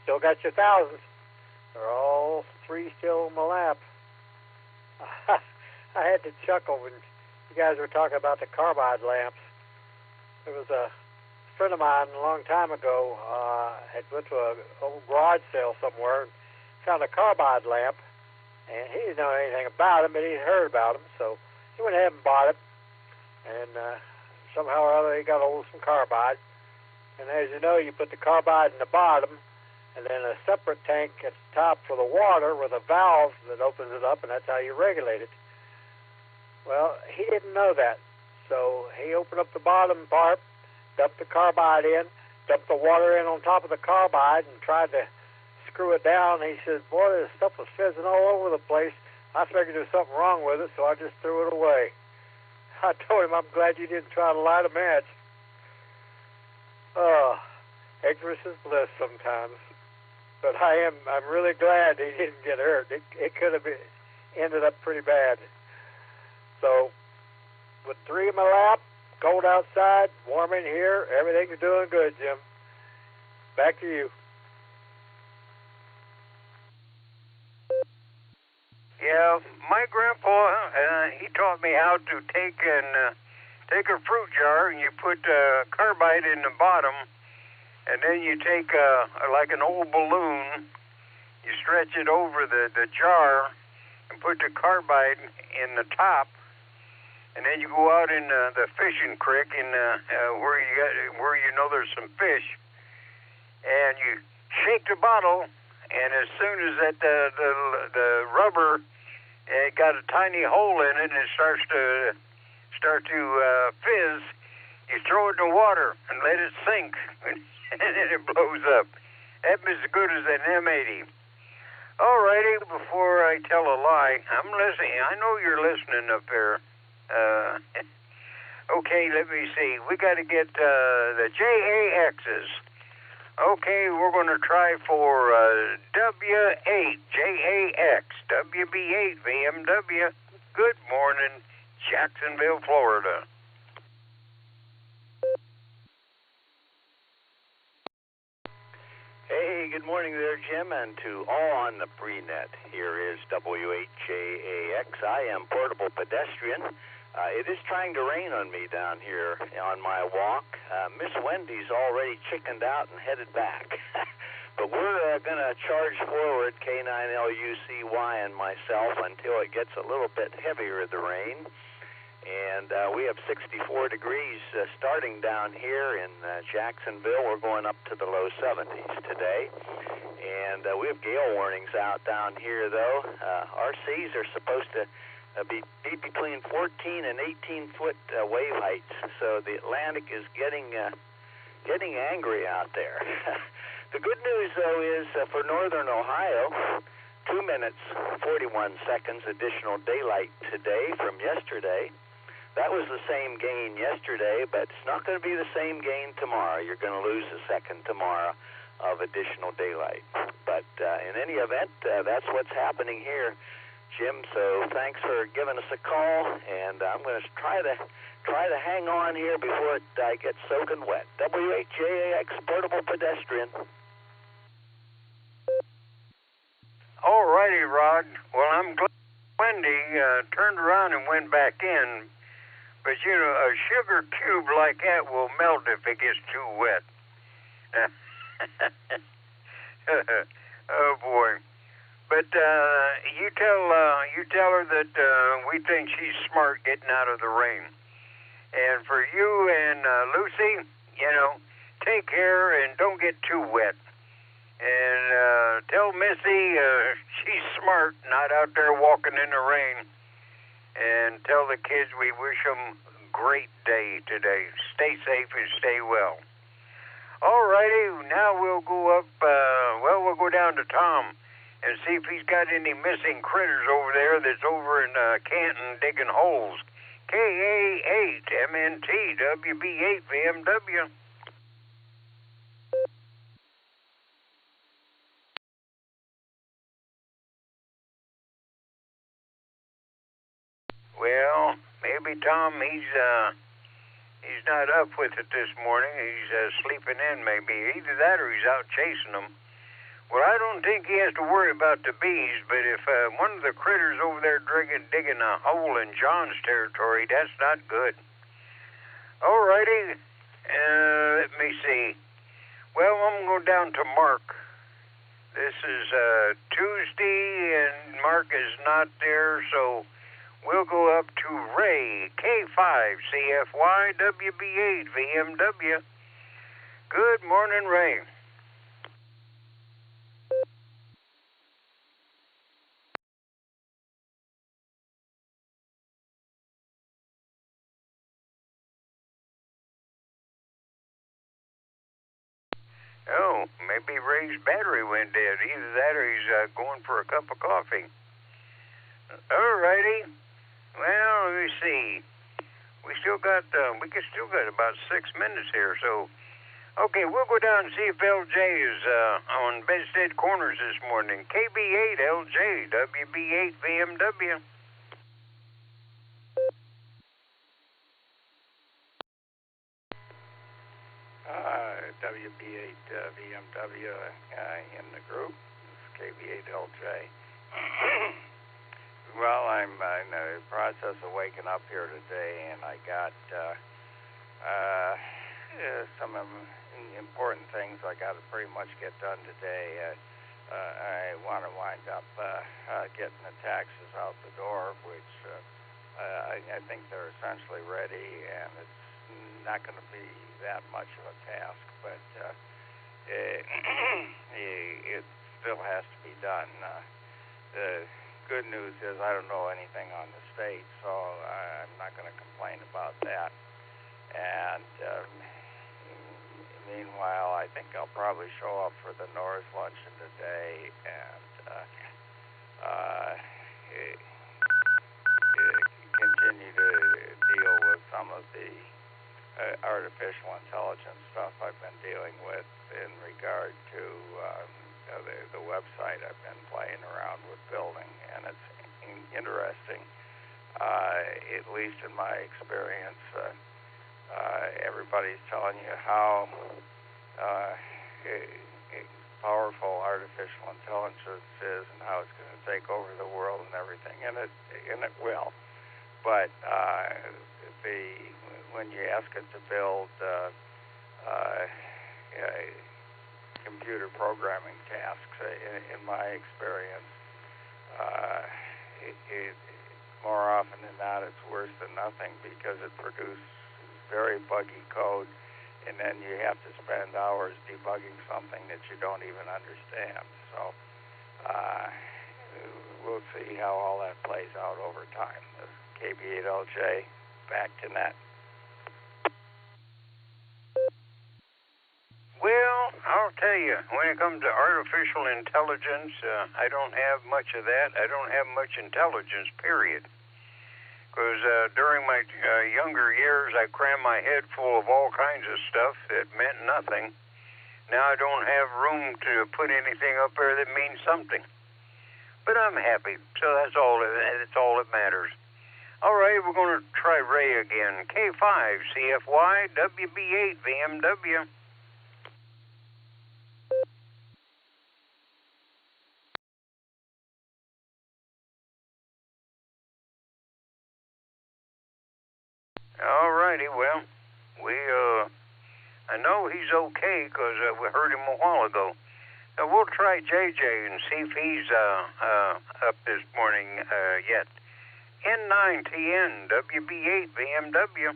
still got your thousands. They're all three still in my lap. I had to chuckle when you guys were talking about the carbide lamps. There was a friend of mine a long time ago had went to an old garage sale somewhere and found a carbide lamp, and he didn't know anything about them, but he'd heard about them, so he went ahead and bought it, and somehow or other he got hold of some carbide. And as you know, you put the carbide in the bottom, and then a separate tank at the top for the water with a valve that opens it up, and that's how you regulate it. Well, he didn't know that, so he opened up the bottom part, dumped the carbide in, dumped the water in on top of the carbide, and tried to screw it down. He said, boy, this stuff was fizzing all over the place. I figured there was something wrong with it, so I just threw it away. I told him, I'm glad you didn't try to light a match. Oh, ignorance is bliss sometimes. But I'm really glad he didn't get hurt. It could have ended up pretty bad. So, with three in my lap, cold outside, warm in here, everything's doing good, Jim. Back to you. Yeah, my grandpa, he taught me how to take a fruit jar and you put carbide in the bottom, and then you take like an old balloon, you stretch it over the jar and put the carbide in the top, and then you go out in the fishing creek in where you know there's some fish, and you shake the bottle, and as soon as that the rubber got a tiny hole in it and it starts to fizz, you throw it in the water and let it sink, and it blows up. That's as good as an M80. All righty, before I tell a lie, I'm listening. I know you're listening up there. Okay, let me see. We got to get the JAXs. Okay, we're going to try for W8, JAX, WB8, VMW. Good morning, Jacksonville, Florida. Hey, good morning there, Jim, and to all on the pre-net. Here is W8JAX. I am Portable Pedestrian. It is trying to rain on me down here on my walk. Miss Wendy's already chickened out and headed back. But we're going to charge forward, K9LUCY and myself, until it gets a little bit heavier, the rain. And we have 64 degrees starting down here in Jacksonville. We're going up to the low 70s today. And we have gale warnings out down here, though. Our seas are supposed to be between 14 and 18-foot wave heights. So the Atlantic is getting angry out there. The good news, though, is for northern Ohio, 2 minutes, 41 seconds additional daylight today from yesterday. That was the same gain yesterday, but it's not going to be the same gain tomorrow. You're going to lose a second tomorrow of additional daylight. But in any event, that's what's happening here, Jim. So thanks for giving us a call, and I'm going to try to hang on here before I get soaking wet. W8JAX Portable Pedestrian. All righty, Rod. Well, I'm glad Wendy turned around and went back in. But, you know, a sugar cube like that will melt if it gets too wet. Oh, boy. But you tell her that we think she's smart getting out of the rain. And for you and Lucy, you know, take care and don't get too wet. And tell Missy she's smart, not out there walking in the rain. And tell the kids we wish them a great day today. Stay safe and stay well. All righty, now we'll go up, we'll go down to Tom and see if he's got any missing critters over there that's over in Canton digging holes. KA8, MNT, WB8, VMW. Well, maybe Tom, he's not up with it this morning. He's sleeping in, maybe. Either that or he's out chasing them. Well, I don't think he has to worry about the bees, but if one of the critters over there digging a hole in John's territory, that's not good. All righty. Let me see. Well, I'm going to go down to Mark. This is Tuesday, and Mark is not there, so we'll go up to Ray, K5CFY WB8 VMW. Good morning, Ray. Oh, maybe Ray's battery went dead. Either that or he's going for a cup of coffee. All righty. Well, let me see. We can still got about 6 minutes here. So, okay, we'll go down and see if LJ is on Bedstead Corners this morning. KB8 LJ WB8 VMW. WB8 VMW in the group. This is KB8LJ. Well, I'm in the process of waking up here today, and I got some important things I got to pretty much get done today. I want to wind up getting the taxes out the door, which I think they're essentially ready, and it's not going to be that much of a task, but it still has to be done. The good news is I don't know anything on the state, so I'm not going to complain about that. And meanwhile, I think I'll probably show up for the Norris luncheon today and continue to deal with some of the artificial intelligence stuff I've been dealing with in regard to the website I've been playing around with building, and it's interesting, at least in my experience. Everybody's telling you how powerful artificial intelligence is and how it's going to take over the world and everything, and it will. But when you ask it to build computer programming tasks, in my experience, it more often than not, it's worse than nothing because it produces very buggy code, and then you have to spend hours debugging something that you don't even understand. So we'll see how all that plays out over time. This is KB8LJ, back to net. Well, I'll tell you, when it comes to artificial intelligence, I don't have much of that. I don't have much intelligence, period. Because during my younger years, I crammed my head full of all kinds of stuff that meant nothing. Now I don't have room to put anything up there that means something. But I'm happy, so that's all that matters. All right, we're going to try Ray again. K5CFY WB8 VMW. All righty, well, I know he's okay because we heard him a while ago. We'll try JJ and see if he's up this morning yet. N9TN WB8 VMW.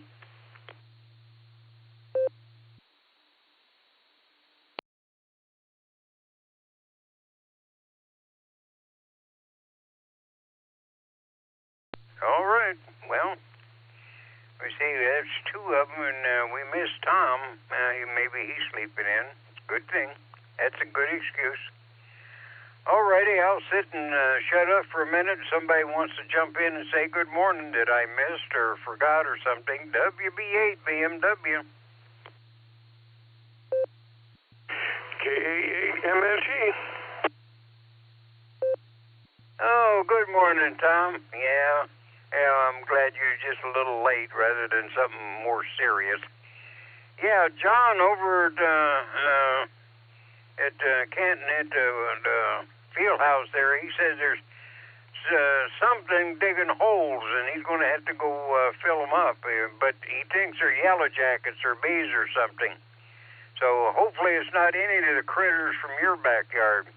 All right, well, we see that's two of them, and we missed Tom. Maybe he's sleeping in. Good thing. That's a good excuse. All righty, I'll sit and shut up for a minute. Somebody wants to jump in and say good morning that I missed or forgot or something. WB8 BMW. K8MSG. Oh, good morning, Tom. Yeah, I'm glad you're just a little late rather than something more serious. Yeah, John over at at Canton at the field house there. He says there's something digging holes, and he's going to have to go fill them up. But he thinks they're yellow jackets or bees or something. So hopefully it's not any of the critters from your backyard.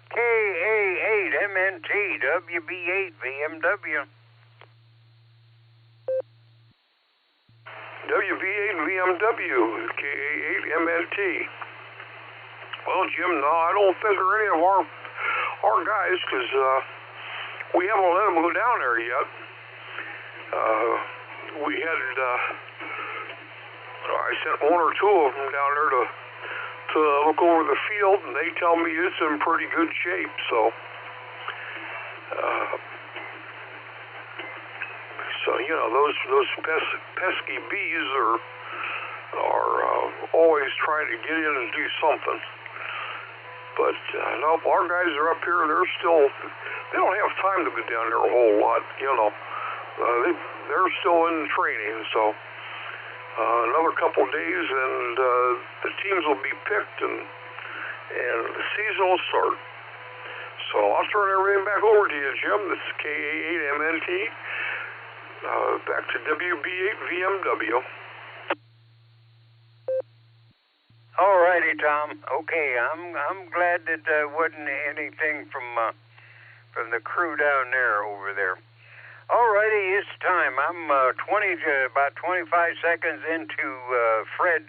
KA8MNT WB8VMW. WB8VMW KA8MNT. Well, Jim, no, I don't think they're any of our guys, because we haven't let them go down there yet. We had I sent one or two of them down there to look over the field, and they tell me it's in pretty good shape. So, you know, those pesky bees are always trying to get in and do something. But no, our guys are up here. They don't have time to go down there a whole lot. You know, they're still in training, so. Another couple days, and the teams will be picked, and the season will start. So I'll turn everything back over to you, Jim. This is KA8MNT. Back to WB8VMW. All righty, Tom. Okay, I'm glad that wasn't anything from the crew down there over there. Alrighty, it's time. I'm about 25 seconds into Fred's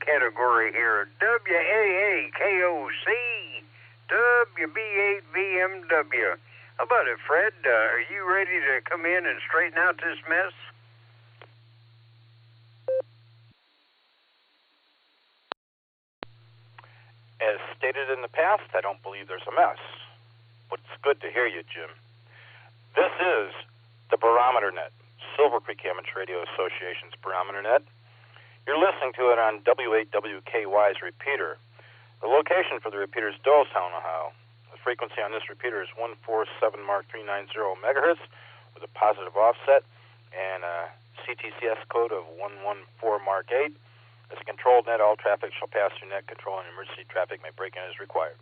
category here. WAAKOC WB8VMW. How about it, Fred? Are you ready to come in and straighten out this mess? As stated in the past, I don't believe there's a mess. But it's good to hear you, Jim. This is the Barometer Net, Silvercreek Amateur Radio Association's Barometer Net. You're listening to it on W8WKY's repeater. The location for the repeater is Doylestown, Ohio. The frequency on this repeater is 147 Mark 390 megahertz with a positive offset and a CTCS code of 114 Mark 8. As a controlled net, all traffic shall pass through net control and emergency traffic may break in as required.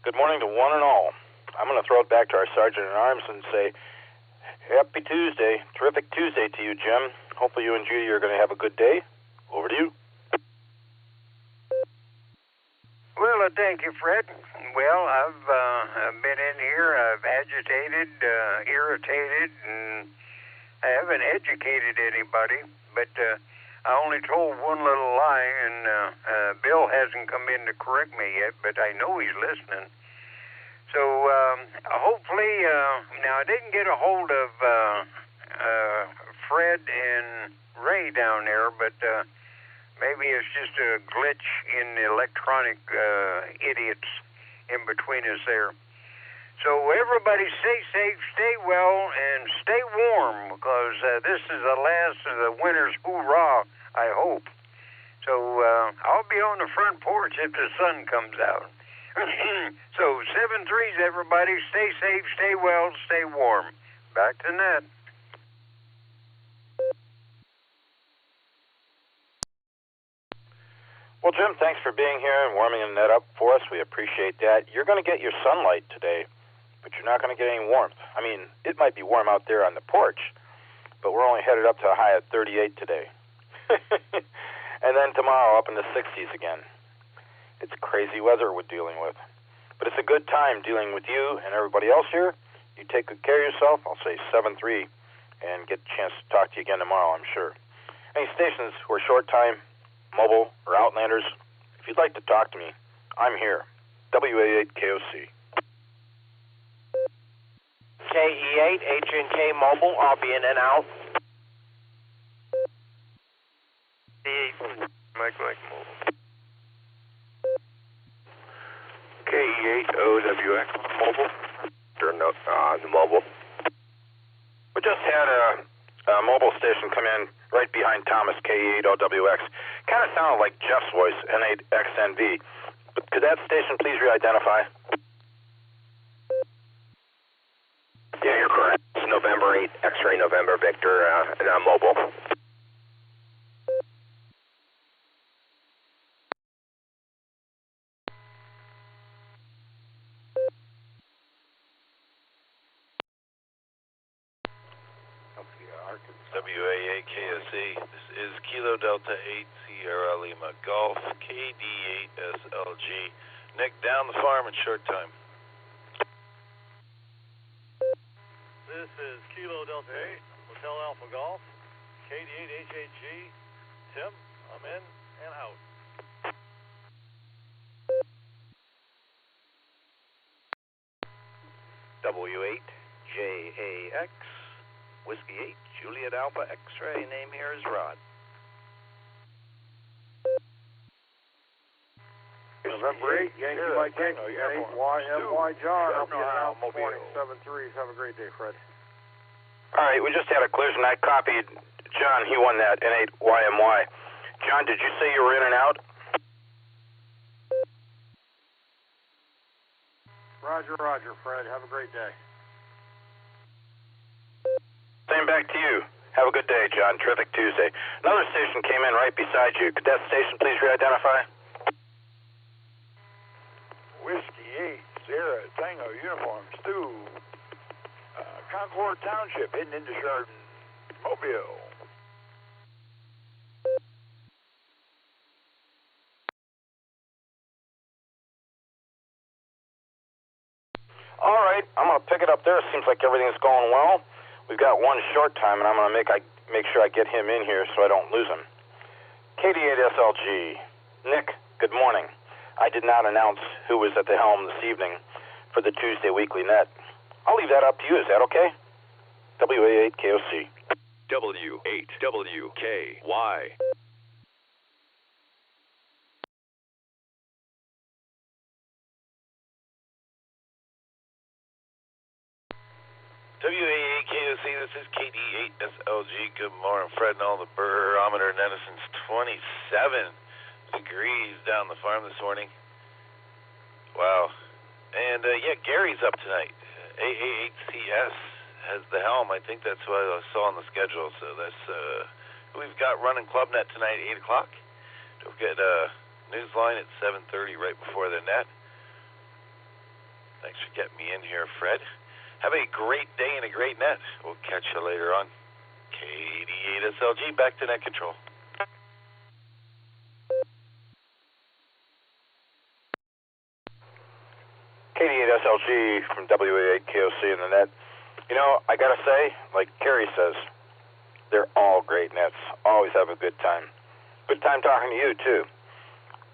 Good morning to one and all. I'm going to throw it back to our Sergeant-at-Arms and say, Happy Tuesday. Terrific Tuesday to you, Jim. Hopefully you and Judy are going to have a good day. Over to you. Well, thank you, Fred. Well, I've been in here. I've agitated, irritated, and I haven't educated anybody, but I only told one little lie, and Bill hasn't come in to correct me yet, but I know he's listening. So hopefully, now I didn't get a hold of Fred and Ray down there, but maybe it's just a glitch in the electronic idiots in between us there. So everybody stay safe, stay well, and stay warm, because this is the last of the winter's hoorah, I hope. So I'll be on the front porch if the sun comes out. So 7-3s, everybody. Stay safe, stay well, stay warm. Back to net. Well, Jim, thanks for being here and warming the net up for us. We appreciate that. You're going to get your sunlight today, but you're not going to get any warmth. I mean, it might be warm out there on the porch, but we're only headed up to a high of 38 today. And then tomorrow up in the 60s again. It's crazy weather we're dealing with. But it's a good time dealing with you and everybody else here. You take good care of yourself. I'll say 7-3 and get a chance to talk to you again tomorrow, I'm sure. Any stations who are short time, mobile, or Outlanders, if you'd like to talk to me, I'm here. WA8KOC. KE8, H&K Mobile, I'll be in and out. Mike Mobile. KE8 OWX Mobile. Or no, the mobile. We just had a mobile station come in right behind Thomas, KE8OWX. Kind of sounded like Jeff's voice, N8XNV. But could that station please re-identify? Yeah, you're correct. It's November 8, X-ray November Victor, mobile. WA8KSE. This is Kilo Delta 8 Sierra Lima Golf KD8SLG. Nick, down the farm in short time. This is Kilo Delta 8 Hotel Alpha Golf KD8HHG. Tim, I'm in and out. W8JAX Whiskey 8 Juliet Alpha X-ray. Name here is Rod. November 8, Yankee Mike Yankee, 8YMY John. I'll be out this morning, 7-3. Have a great day, Fred. All right, we just had a collision. I copied John. He won that N8YMY. John, did you say you were in and out? Roger, Fred. Have a great day. Same back to you. Have a good day, John. Terrific Tuesday. Another station came in right beside you. Could that station please re-identify? Whiskey 8, Sierra, Tango, Uniform, Stu, Concord Township, heading into Chardon, Mobile. All right, I'm going to pick it up there. Seems like everything's going well. We've got one short time, and I'm going to make sure I get him in here so I don't lose him. KD8SLG. Nick, good morning. I did not announce who was at the helm this evening for the Tuesday Weekly Net. I'll leave that up to you. Is that okay? WA8KOC. W8WKY. WA8KOC, this is KD8SLG. Good morning, Fred and all the Barometer Net. Since 27 degrees down the farm this morning. Wow. And, yeah, Gary's up tonight. AA8CS has the helm. I think that's what I saw on the schedule. So that's who we've got running ClubNet tonight at 8 o'clock. Don't forget Newsline at 7:30 right before the net. Thanks for getting me in here, Fred. Have a great day and a great net. We'll catch you later on. KD8SLG, back to net control. KD8SLG from WA8KOC in the net. You know, I got to say, like Kerry says, they're all great nets. Always have a good time. Good time talking to you, too.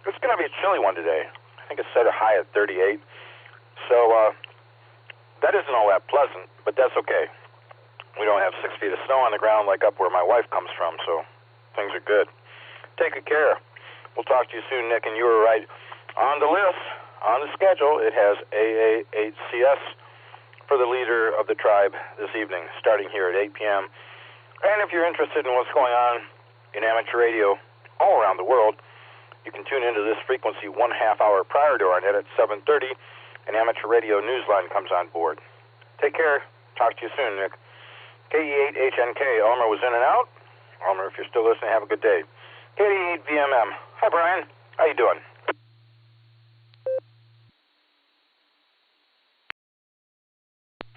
It's going to be a chilly one today. I think it's set a high at 38. So, that isn't all that pleasant, but that's okay. We don't have 6 feet of snow on the ground like up where my wife comes from, so things are good. Take good care. We'll talk to you soon, Nick, and you were right. On the list, on the schedule, it has AA8CS for the leader of the tribe this evening, starting here at 8 p.m. And if you're interested in what's going on in amateur radio all around the world, you can tune into this frequency 1/2 hour prior to our net at 7:30. An amateur radio newsline comes on board. Take care. Talk to you soon, Nick. KE8HNK. Elmer was in and out. Elmer, if you're still listening, have a good day. KD8VMM. Hi, Brian. How you doing?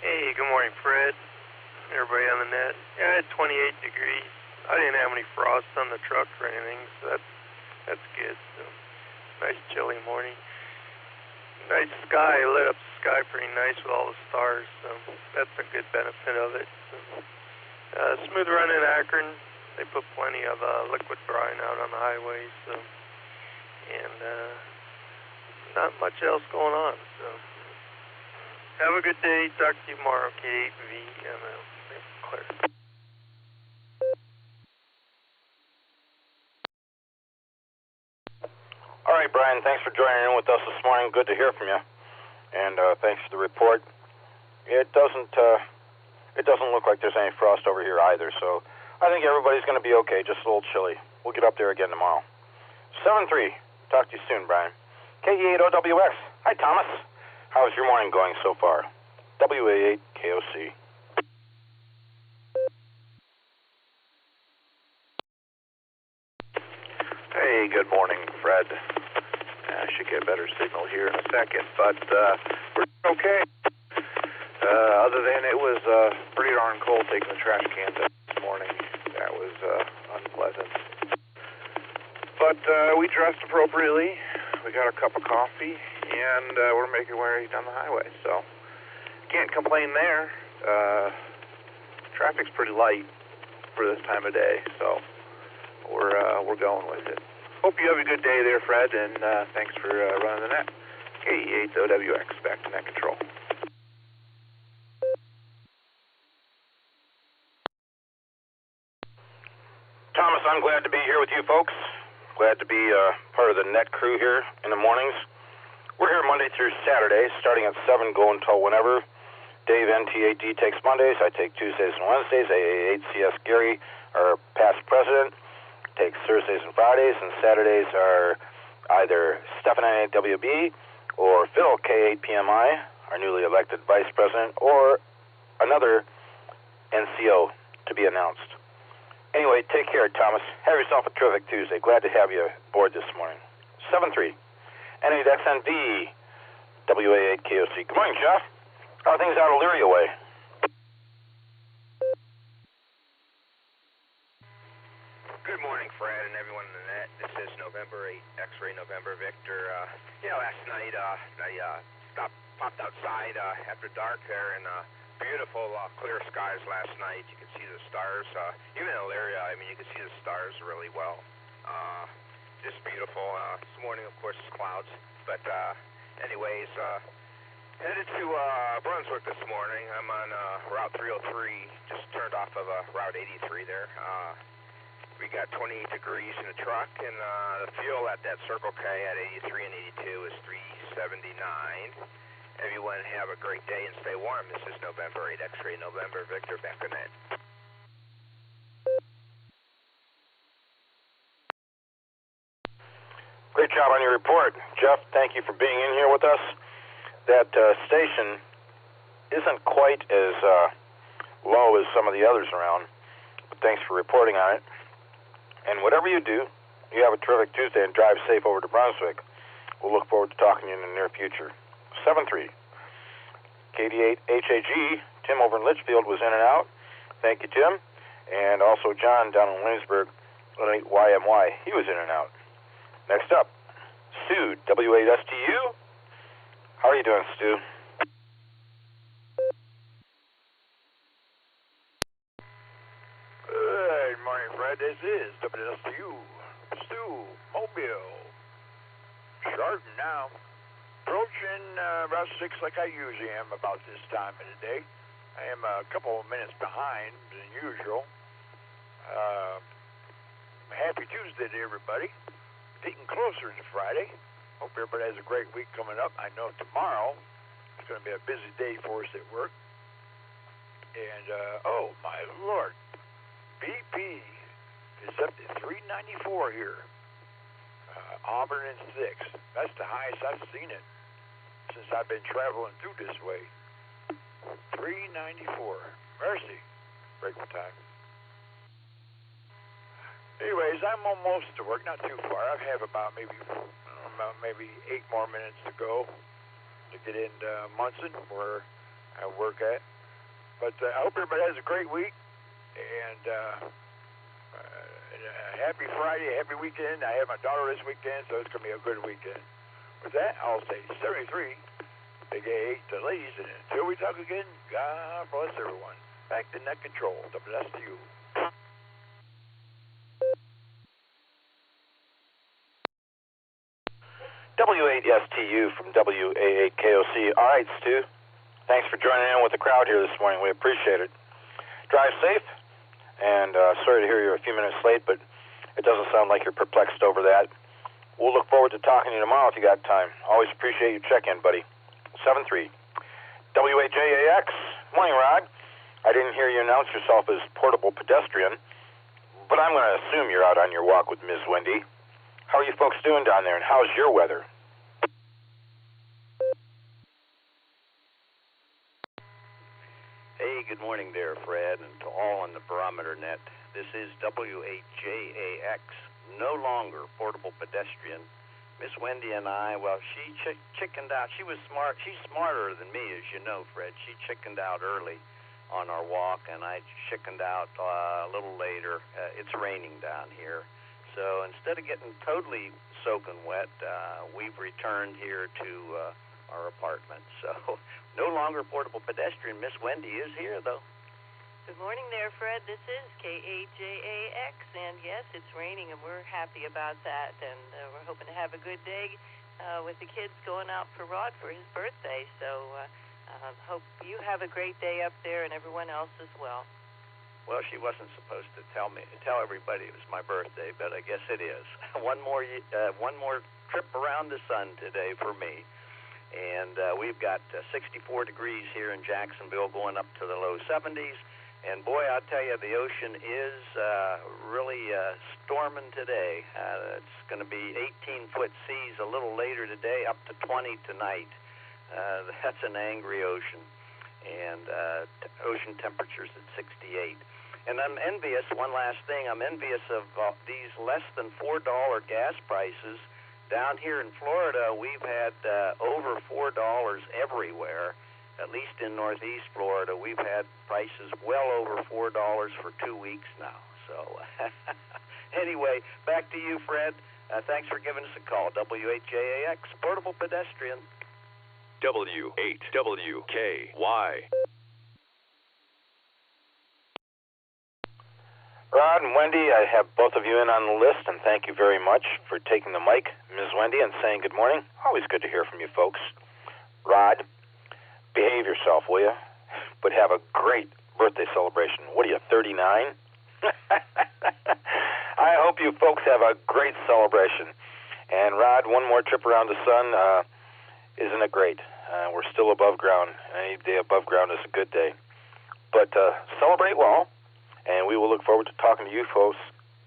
Hey, good morning, Fred. Everybody on the net. Yeah, it's 28 degrees. I didn't have any frost on the truck or anything, so that's good. So, nice chilly morning. Nice sky, lit up the sky pretty nice with all the stars, so that's a good benefit of it. So, smooth run in Akron. They put plenty of liquid brine out on the highways, so, and not much else going on. So, have a good day. Talk to you tomorrow. K8VML. Clear. All right, Brian, thanks for joining in with us this morning. Good to hear from you. And thanks for the report. It doesn't look like there's any frost over here either, so I think everybody's going to be okay, just a little chilly. We'll get up there again tomorrow. 7-3. Talk to you soon, Brian. KE8OWX. Hi, Thomas. How's your morning going so far? WA8KOC. Hey, good morning, Fred. I should get a better signal here in a second, but we're okay. Other than it was pretty darn cold taking the trash cans up this morning. unpleasant. But we dressed appropriately. We got a cup of coffee, and we're making our way down the highway. So can't complain there. Traffic's pretty light for this time of day, so we're going with it. Hope you have a good day there, Fred, and thanks for running the net. KE8OWX, back to net control. Thomas, I'm glad to be here with you folks. Glad to be part of the net crew here in the mornings. We're here Monday through Saturday, starting at 7, going until whenever. Dave NTAD takes Mondays, I take Tuesdays and Wednesdays. AA8CS Gary, our past president, takes Thursdays and Fridays, and Saturdays are either Stephen NAWB or Phil K8PMI, our newly elected vice president, or another NCO to be announced. Anyway, take care, Thomas. Have yourself a terrific Tuesday. Glad to have you aboard this morning. 7-3, N8XNV, WA8KOC. Good morning, Jeff. How are things out of Leary way? Good morning, Fred, and everyone in the net. This is November 8, X-Ray November Victor. Last night I popped outside after dark there, and beautiful clear skies last night. You could see the stars. Even in Elyria, you could see the stars really well. Just beautiful. This morning, of course, it's clouds. But anyways, headed to Brunswick this morning. I'm on Route 303, just turned off of Route 83 there. We got 28 degrees in the truck, and the fuel at that Circle K at 83 and 82 is 379. Everyone have a great day and stay warm. This is November 8, X-Ray November Victor, back on net. Great job on your report. Jeff, thank you for being in here with us. That station isn't quite as low as some of the others around, but thanks for reporting on it. And whatever you do, you have a terrific Tuesday and drive safe over to Brunswick. We'll look forward to talking to you in the near future. 7-3, KD8HAG, Tim over in Litchfield was in and out. Thank you, Tim. And also John down in Williamsburg, 8YMY, he was in and out. Next up, Stu, W8STU. How are you doing, Stu? Good morning, Fred. This is WSTU, Stu, Mobile. Sharp now. Approaching Route 6 like I usually am about this time of the day. I am a couple of minutes behind than usual. Happy Tuesday to everybody. Getting closer to Friday. Hope everybody has a great week coming up. I know tomorrow is going to be a busy day for us at work. And, oh, my Lord. BP is up to 394 here. Auburn and 6. That's the highest I've seen it since I've been traveling through this way. 394. Mercy. Break time. Anyways, I'm almost to work, not too far. I have about maybe 8 more minutes to go to get into Munson, where I work at. But I hope everybody has a great week, and happy Friday, happy weekend. I have my daughter this weekend, so it's going to be a good weekend. With that, I'll say 73, Big A8 to ladies, and until we talk again, God bless everyone. Back to net control, WSTU. W8STU from WA8KOC. All right, Stu. Thanks for joining in with the crowd here this morning. We appreciate it. Drive safe, and sorry to hear you're a few minutes late, but it doesn't sound like you're perplexed over that. We'll look forward to talking to you tomorrow if you got time. Always appreciate you check-in, buddy. 7-3. WAJAX. Morning, Rod. I didn't hear you announce yourself as portable pedestrian, but I'm going to assume you're out on your walk with Ms. Wendy. How are you folks doing down there, and how's your weather? Hey, good morning there, Fred, and to all on the Barometer Net. This is W8JAX, no longer portable pedestrian. Miss Wendy and I, well, she chickened out. She was smart. She's smarter than me, as you know, Fred. She chickened out early on our walk, and I chickened out a little later. It's raining down here. So instead of getting totally soaking wet, we've returned here to our apartment. So no longer portable pedestrian. Miss Wendy is here, though. Good morning there, Fred. This is KAJAX, and yes, it's raining, and we're happy about that, and we're hoping to have a good day with the kids going out for Rod for his birthday. So hope you have a great day up there, and everyone else as well. Well, she wasn't supposed to tell everybody it was my birthday, but I guess it is. One more trip around the sun today for me. And we've got 64 degrees here in Jacksonville, going up to the low 70s. And boy, I'll tell you, the ocean is really storming today. It's going to be 18-foot seas a little later today, up to 20 tonight. That's an angry ocean. And ocean temperatures at 68. And I'm envious, one last thing, I'm envious of these less than $4 gas prices. Down here in Florida, we've had over $4 everywhere. At least in Northeast Florida, we've had prices well over $4 for 2 weeks now. So anyway, back to you, Fred. Thanks for giving us a call. WHJAX, Portable Pedestrian. W8WKY. Rod and Wendy, I have both of you in on the list, and thank you very much for taking the mic, Ms. Wendy, and saying good morning. Always good to hear from you folks. Rod, behave yourself, will you? But have a great birthday celebration. What are you, 39? I hope you folks have a great celebration. And Rod, one more trip around the sun, isn't it great? We're still above ground. Any day above ground is a good day. But celebrate well, and we will look forward to talking to you folks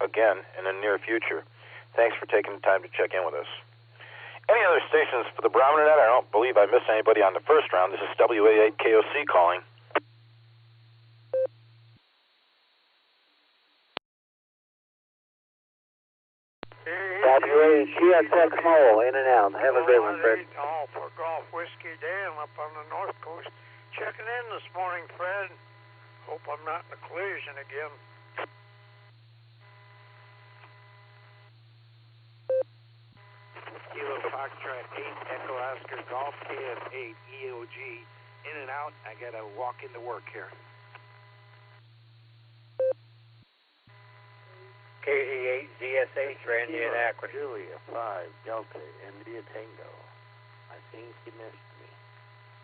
again in the near future. Thanks for taking the time to check in with us. Any other stations for the Barometer Net? I don't believe I missed anybody on the first round. This is WA8KOC calling. WA-GXX Mole, in and out. Have a great one, Fred. All for Golf Whiskey Dan up on the North Coast. Checking in this morning, Fred. Hope I'm not in a collision again. Kilo Foxtrot 8, Echo Oscar Golf, KF8, EOG, in and out. I got to walk into work here. KD8, ZSH, Randy and Akron. Julia 5, Delta, India Tango. I think you missed me.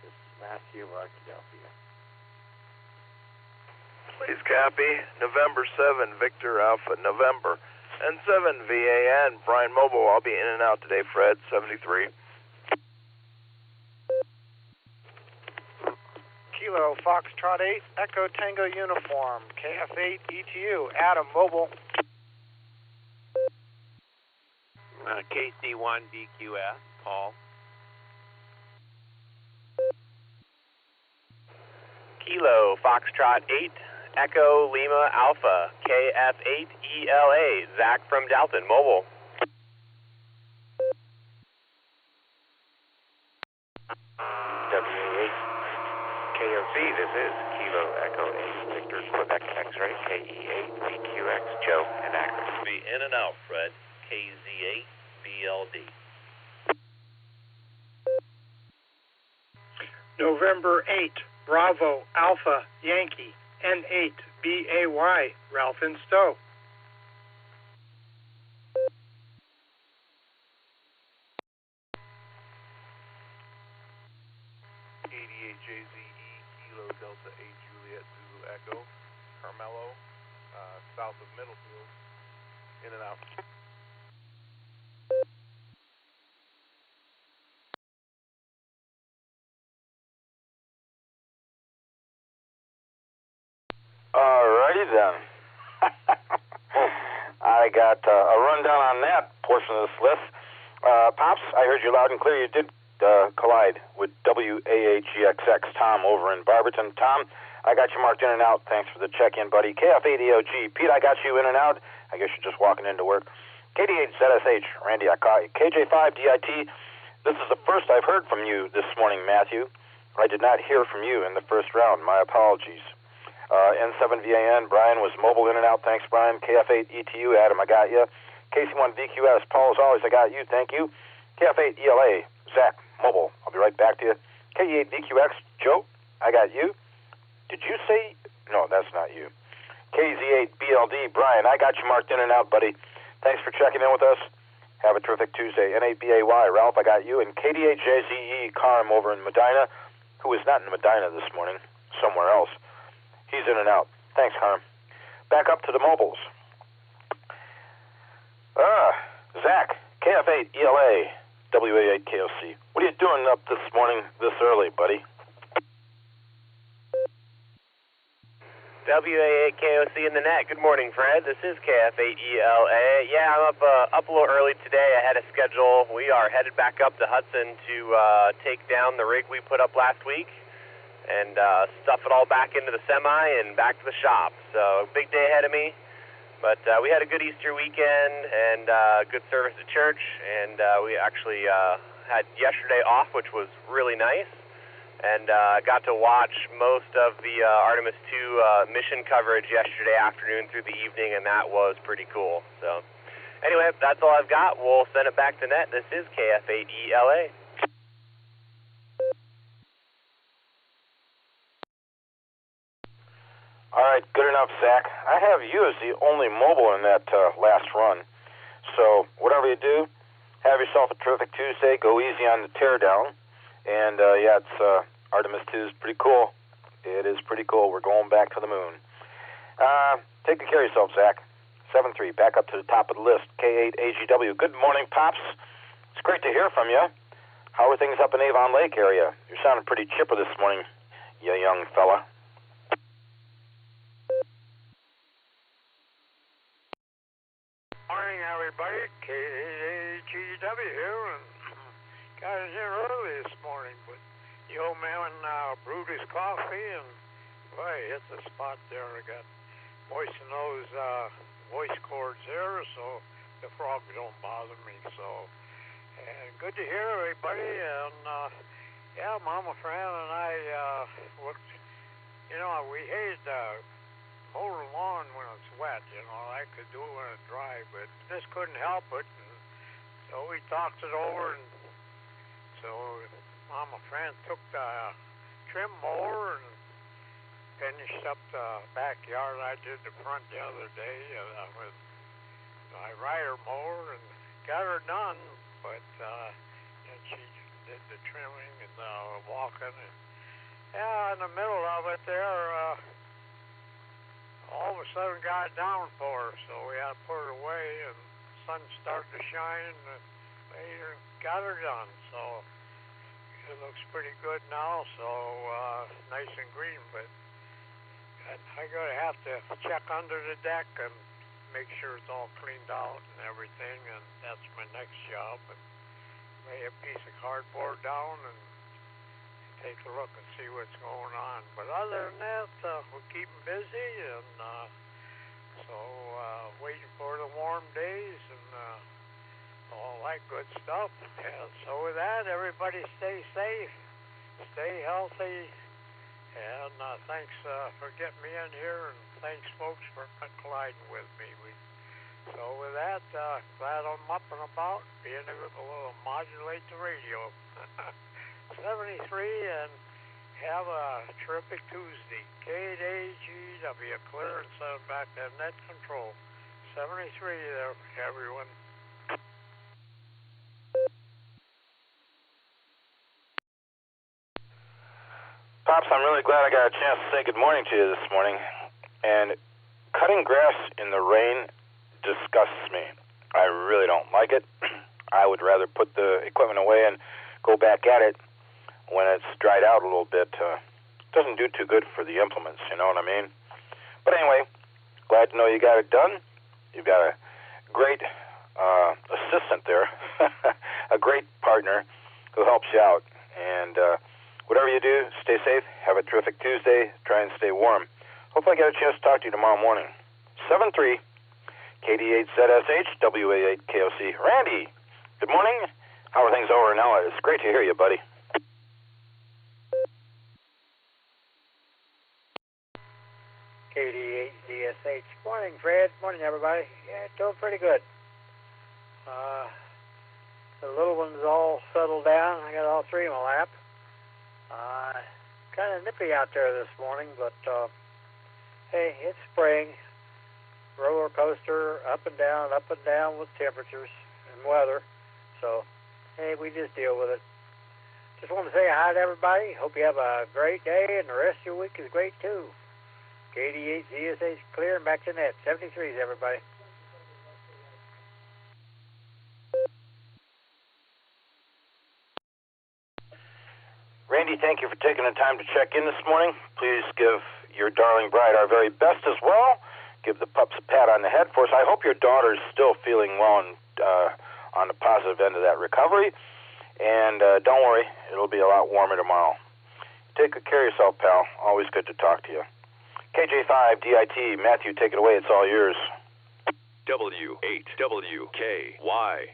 This is Matthew of Arkadelphia. Please copy. November 7, Victor Alpha, November. And 7, VAN, Brian Mobile. I'll be in and out today, Fred, 73. Kilo Foxtrot 8, Echo Tango Uniform, KF8, ETU, Adam Mobile. KC1 DQS, Paul. Kilo Foxtrot 8, Echo Lima Alpha, KF8 ELA, Zach from Dalton, Mobile. W8 KOC, this is Kilo Echo 8, Victor Quebec X-Ray, KE8 VQX, Joe and Akron. Be in and out, Fred, KZ8 BLD. November 8, Bravo Alpha Yankee, N8 BAY, Ralph and Stowe. KD8JZE, Kilo Delta 8 Juliet Zulu Echo, Carmelo, south of Middlefield, in and out. Alrighty then. I got a rundown on that portion of this list. Pops, I heard you loud and clear. You did collide with WAHGXX Tom over in Barberton. Tom, I got you marked in and out. Thanks for the check-in, buddy. KF8EOG. Pete, I got you in and out. I guess you're just walking into work. KD8ZSH. Randy, I caught you. KJ5DIT. This is the first I've heard from you this morning, Matthew. I did not hear from you in the first round. My apologies. N7VAN, Brian was mobile in and out. Thanks, Brian. KF8ETU, Adam, I got you. KC1VQS, Paul, as always, I got you. Thank you. KF8ELA, Zach, mobile. I'll be right back to you. KE8VQX, Joe, I got you. Did you say? No, that's not you. KZ8BLD, Brian, I got you marked in and out, buddy. Thanks for checking in with us. Have a terrific Tuesday. N8BAY, Ralph, I got you. And KD8JZE, Carm over in Medina, who is not in Medina this morning, somewhere else. He's in and out. Thanks, Carm. Back up to the mobiles. Zach, KF8ELA, WA8KOC. What are you doing up this morning this early, buddy? WA8KOC in the net. Good morning, Fred. This is KF8ELA. Yeah, I'm up a little early today. I had a schedule. We are headed back up to Hudson to take down the rig we put up last week and stuff it all back into the semi and back to the shop. So, big day ahead of me. But we had a good Easter weekend and good service at church, and we actually had yesterday off, which was really nice. And got to watch most of the Artemis 2 mission coverage yesterday afternoon through the evening, and that was pretty cool. So, anyway, that's all I've got. We'll send it back to net. This is KF8ELA. All right, good enough, Zach. I have you as the only mobile in that last run. So, whatever you do, have yourself a terrific Tuesday. Go easy on the teardown. And, yeah, it's Artemis 2 is pretty cool. It is pretty cool. We're going back to the moon. Take good care of yourself, Zach. 7-3, back up to the top of the list. K8AGW. Good morning, Pops. It's great to hear from you. How are things up in Avon Lake area? You're sounding pretty chipper this morning, you young fella. Morning, everybody. K8AGW here, and got in here early this morning, but the old man brewed his coffee, and boy, hit the spot there. I got moistened those voice cords there, so the frogs don't bother me. So, and good to hear everybody. And yeah, Mama Fran and I, we hate mow the lawn when it's wet. I could do it when it's dry, but this couldn't help it. And so we talked it over, and so Mama Fran took the trim mower and finished up the backyard. I did the front the other day with my rider mower and got her done, but and she did the trimming and walking. And yeah, in the middle of it there, all of a sudden got downpour, so we had to put it away, and the sun started to shine, and we got her done. So it looks pretty good now, so nice and green, but I'm going to have to check under the deck and make sure it's all cleaned out and everything, and that's my next job. And lay a piece of cardboard down and take a look and see what's going on. But other than that, we're keeping busy, and so waiting for the warm days and all that good stuff. And so with that, everybody stay safe, stay healthy, and thanks for getting me in here, and thanks, folks, for colliding with me. So with that, glad I'm up and about, being able to modulate the radio. 73, and have a terrific Tuesday. K8AGW, clear and send back to net control. 73 there, everyone. Pops, I'm really glad I got a chance to say good morning to you this morning. And cutting grass in the rain disgusts me. I really don't like it. I would rather put the equipment away and go back at it when it's dried out a little bit. Doesn't do too good for the implements, you know what I mean? But anyway, glad to know you got it done. You've got a great assistant there, a great partner who helps you out. And whatever you do, stay safe. Have a terrific Tuesday. Try and stay warm. Hopefully I get a chance to talk to you tomorrow morning. 7-3, KD8ZSH, WA8KOC. Randy, good morning. How are things over in LA? It's great to hear you, buddy. KD8ZSH. Morning, Fred. Morning, everybody. Yeah, doing pretty good. The little one's all settled down. I got all three in my lap. Kind of nippy out there this morning, but hey, it's spring. Roller coaster, up and down with temperatures and weather. So, hey, we just deal with it. Just want to say hi to everybody. Hope you have a great day, and the rest of your week is great, too. KD8ZSH clear and back to net. 73s, everybody. Randy, thank you for taking the time to check in this morning. Please give your darling bride our very best as well. Give the pups a pat on the head for us. I hope your daughter's still feeling well and on the positive end of that recovery. And don't worry, it'll be a lot warmer tomorrow. Take good care of yourself, pal. Always good to talk to you. KJ5DIT, Matthew, take it away. It's all yours. W8WKY.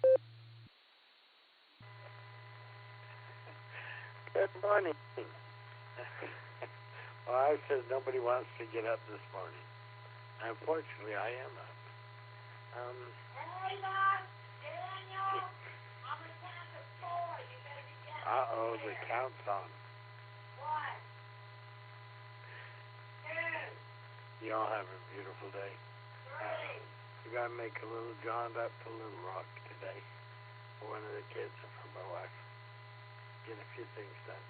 Good morning. Well, I said nobody wants to get up this morning. Unfortunately, I am up. Uh-oh, the count's on. What? You all have a beautiful day. We got to make a little jaunt up to Little Rock today for one of the kids and for my wife. Get a few things done.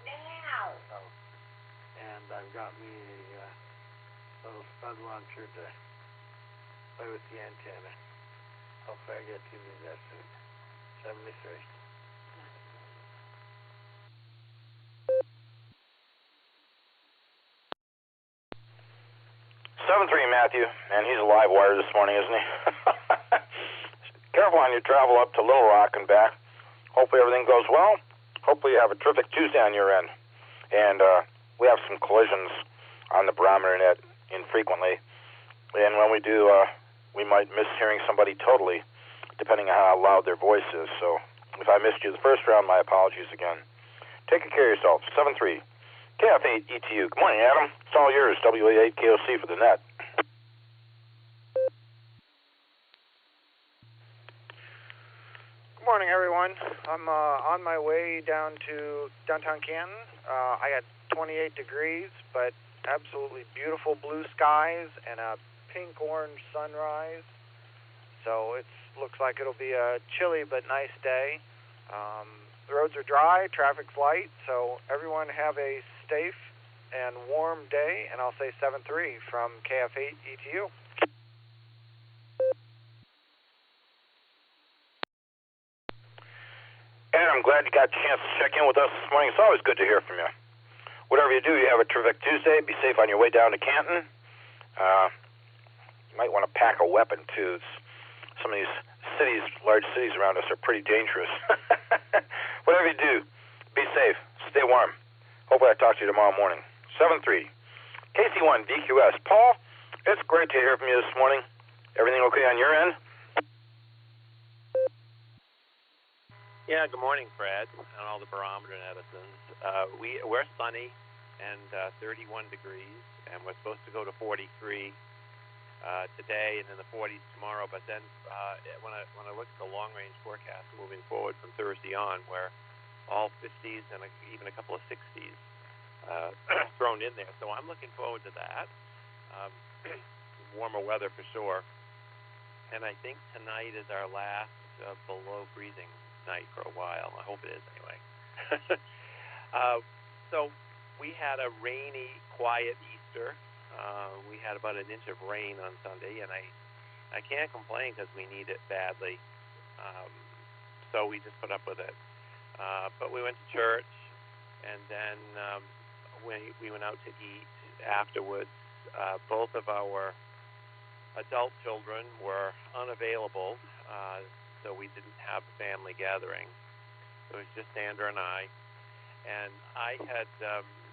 Now! Oh. And I've got me a little spud launcher to play with the antenna. Hopefully I get to do that soon. 73. 7-3, Matthew, and he's a live wire this morning, isn't he? Careful on your travel up to Little Rock and back. Hopefully everything goes well. Hopefully you have a terrific Tuesday on your end. And we have some collisions on the Barometer Net infrequently. And when we do, we might miss hearing somebody totally, depending on how loud their voice is. So if I missed you the first round, my apologies again. Take good care of yourself. 7-3. KF8 ETU. Good morning, Adam. It's all yours. WA8 KOC for the net. Good morning, everyone. I'm on my way down to downtown Canton. I got 28 degrees, but absolutely beautiful blue skies and a pink-orange sunrise. So it looks like it'll be a chilly but nice day. The roads are dry, traffic's light, so everyone have a safe and warm day, and I'll say 7-3 from KF8 ETU. And I'm glad you got a chance to check in with us this morning. It's always good to hear from you. Whatever you do, you have a terrific Tuesday. Be safe on your way down to Canton. You might want to pack a weapon, too. Some of these cities, large cities around us, are pretty dangerous. Whatever you do, be safe. Stay warm. Hopefully I talk to you tomorrow morning. 7-3. KC1 DQS. Paul, it's great to hear from you this morning. Everything okay on your end? Yeah, good morning, Fred, and all the Barometer netizens. We're sunny and 31 degrees, and we're supposed to go to 43 today and in the 40s tomorrow. But then when I look at the long-range forecast moving forward from Thursday on, we're all 50s and even a couple of 60s thrown in there. So I'm looking forward to that. Warmer weather for sure. And I think tonight is our last below freezing night for a while. I hope it is anyway. So we had a rainy, quiet Easter. We had about an inch of rain on Sunday, and I can't complain because we need it badly. So we just put up with it. But we went to church, and then we went out to eat afterwards. Both of our adult children were unavailable, so we didn't have a family gathering. It was just Sandra and I. And I had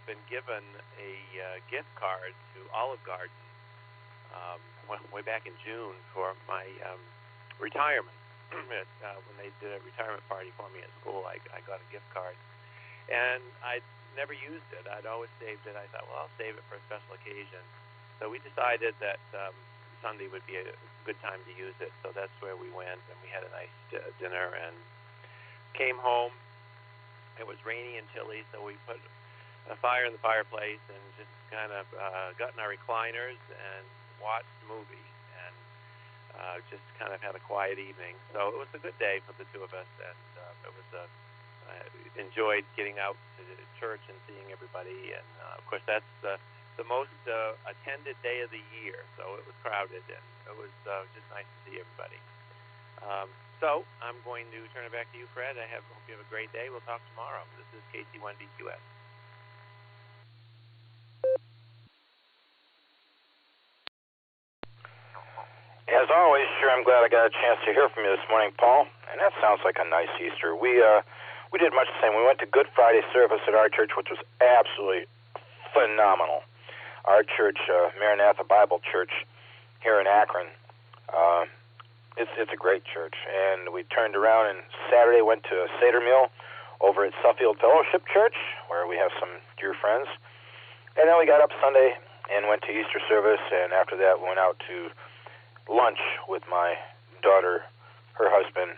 been given a gift card to Olive Garden way back in June for my retirement. When they did a retirement party for me at school, I got a gift card. And I'd never used it. I'd always saved it. I thought, well, I'll save it for a special occasion. So we decided that Sunday would be a good time to use it. So that's where we went, and we had a nice dinner and came home. It was rainy and chilly, so we put a fire in the fireplace and just kind of got in our recliners and watched the movie and just kind of had a quiet evening. So it was a good day for the two of us, and it was I enjoyed getting out to the church and seeing everybody. And of course, that's the most attended day of the year, so it was crowded, and it was just nice to see everybody. So I'm going to turn it back to you, Fred. Hope you have a great day. We'll talk tomorrow. This is KC1DQS. As always, sure, I'm glad I got a chance to hear from you this morning, Paul. And that sounds like a nice Easter. We did much the same. We went to Good Friday service at our church, which was absolutely phenomenal. Our church, Maranatha Bible Church, here in Akron, it's a great church. And we turned around and Saturday went to a Seder meal over at Suffield Fellowship Church, where we have some dear friends. And then we got up Sunday and went to Easter service, and after that went out to lunch with my daughter, her husband,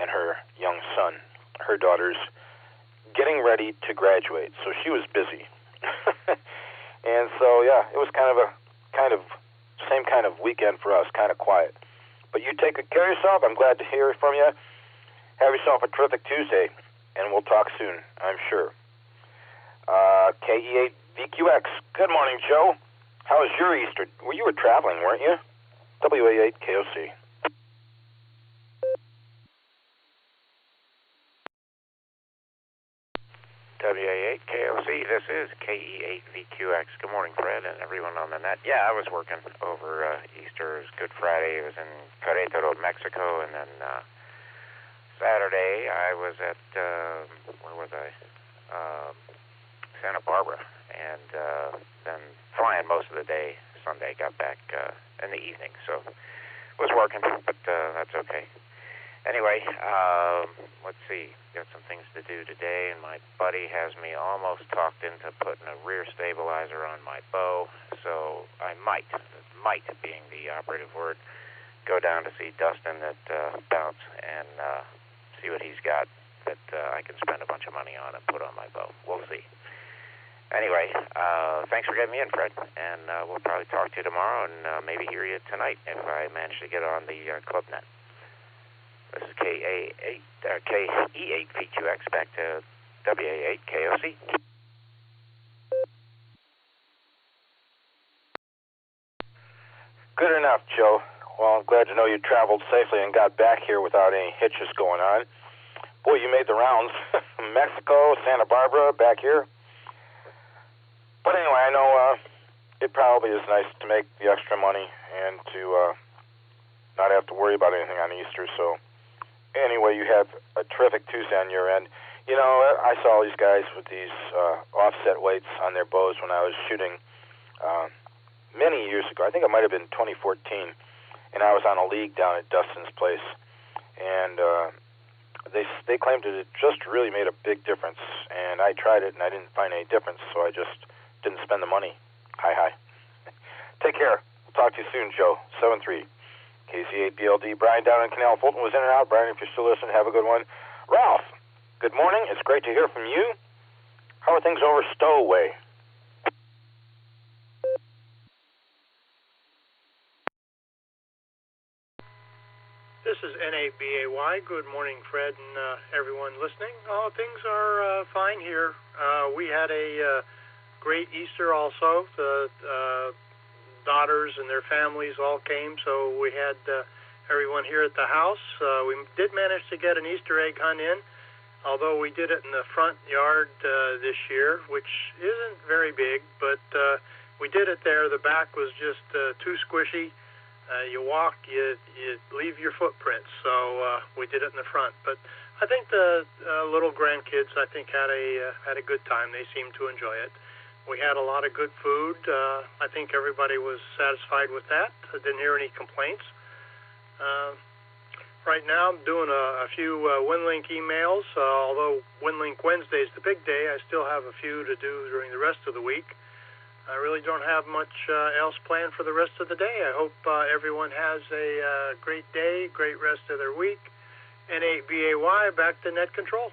and her young son. Her daughter's getting ready to graduate, so she was busy. And so, yeah, it was kind of same kind of weekend for us, kind of quiet. But you take good care of yourself. I'm glad to hear from you. Have yourself a terrific Tuesday, and we'll talk soon, I'm sure. KE8VQX, good morning, Joe. How was your Easter? Well, you were traveling, weren't you? WA8KOC. WA8KOC, this is KE8VQX. Good morning, Fred, and everyone on the net. Yeah, I was working over Easter. It was Good Friday. It was in Querétaro, Mexico, and then Saturday I was at, where was I? Santa Barbara, and then flying most of the day. Sunday, got back in the evening, so was working, but that's okay. Anyway, let's see, got some things to do today, and my buddy has me almost talked into putting a rear stabilizer on my bow, so I might being the operative word, go down to see Dustin at Bounce and see what he's got that I can spend a bunch of money on and put on my bow. We'll see. Anyway, thanks for getting me in, Fred, and we'll probably talk to you tomorrow and maybe hear you tonight if I manage to get on the club net. This is KE8VQX, back to WA8KOC. Good enough, Joe. Well, I'm glad to know you traveled safely and got back here without any hitches going on. Boy, you made the rounds. Mexico, Santa Barbara, back here. But anyway, I know it probably is nice to make the extra money and to not have to worry about anything on Easter. So anyway, you have a terrific Tuesday on your end. You know, I saw these guys with these offset weights on their bows when I was shooting many years ago. I think it might have been 2014. And I was on a league down at Dustin's place. And they claimed that it just really made a big difference. And I tried it, and I didn't find any difference, so I just didn't spend the money. Hi. Take care. We'll talk to you soon, Joe. 73. KC8BLD. Brian down in Canal Fulton was in and out. Brian, if you're still listening, have a good one. Ralph, good morning. It's great to hear from you. How are things over Stowaway? This is NABAY. Good morning, Fred, and everyone listening. Things are fine here. We had a great Easter also. The daughters and their families all came, so we had everyone here at the house. We did manage to get an Easter egg hunt in, although we did it in the front yard this year, which isn't very big, but we did it there. The back was just too squishy. You walk, you leave your footprints, so we did it in the front. But I think the little grandkids, I think, had a good time. They seemed to enjoy it. We had a lot of good food. I think everybody was satisfied with that. I didn't hear any complaints. Right now, I'm doing a few WinLink emails. Although WinLink Wednesday is the big day, I still have a few to do during the rest of the week. I really don't have much else planned for the rest of the day. I hope everyone has a great day, great rest of their week. N8BAY, back to net control.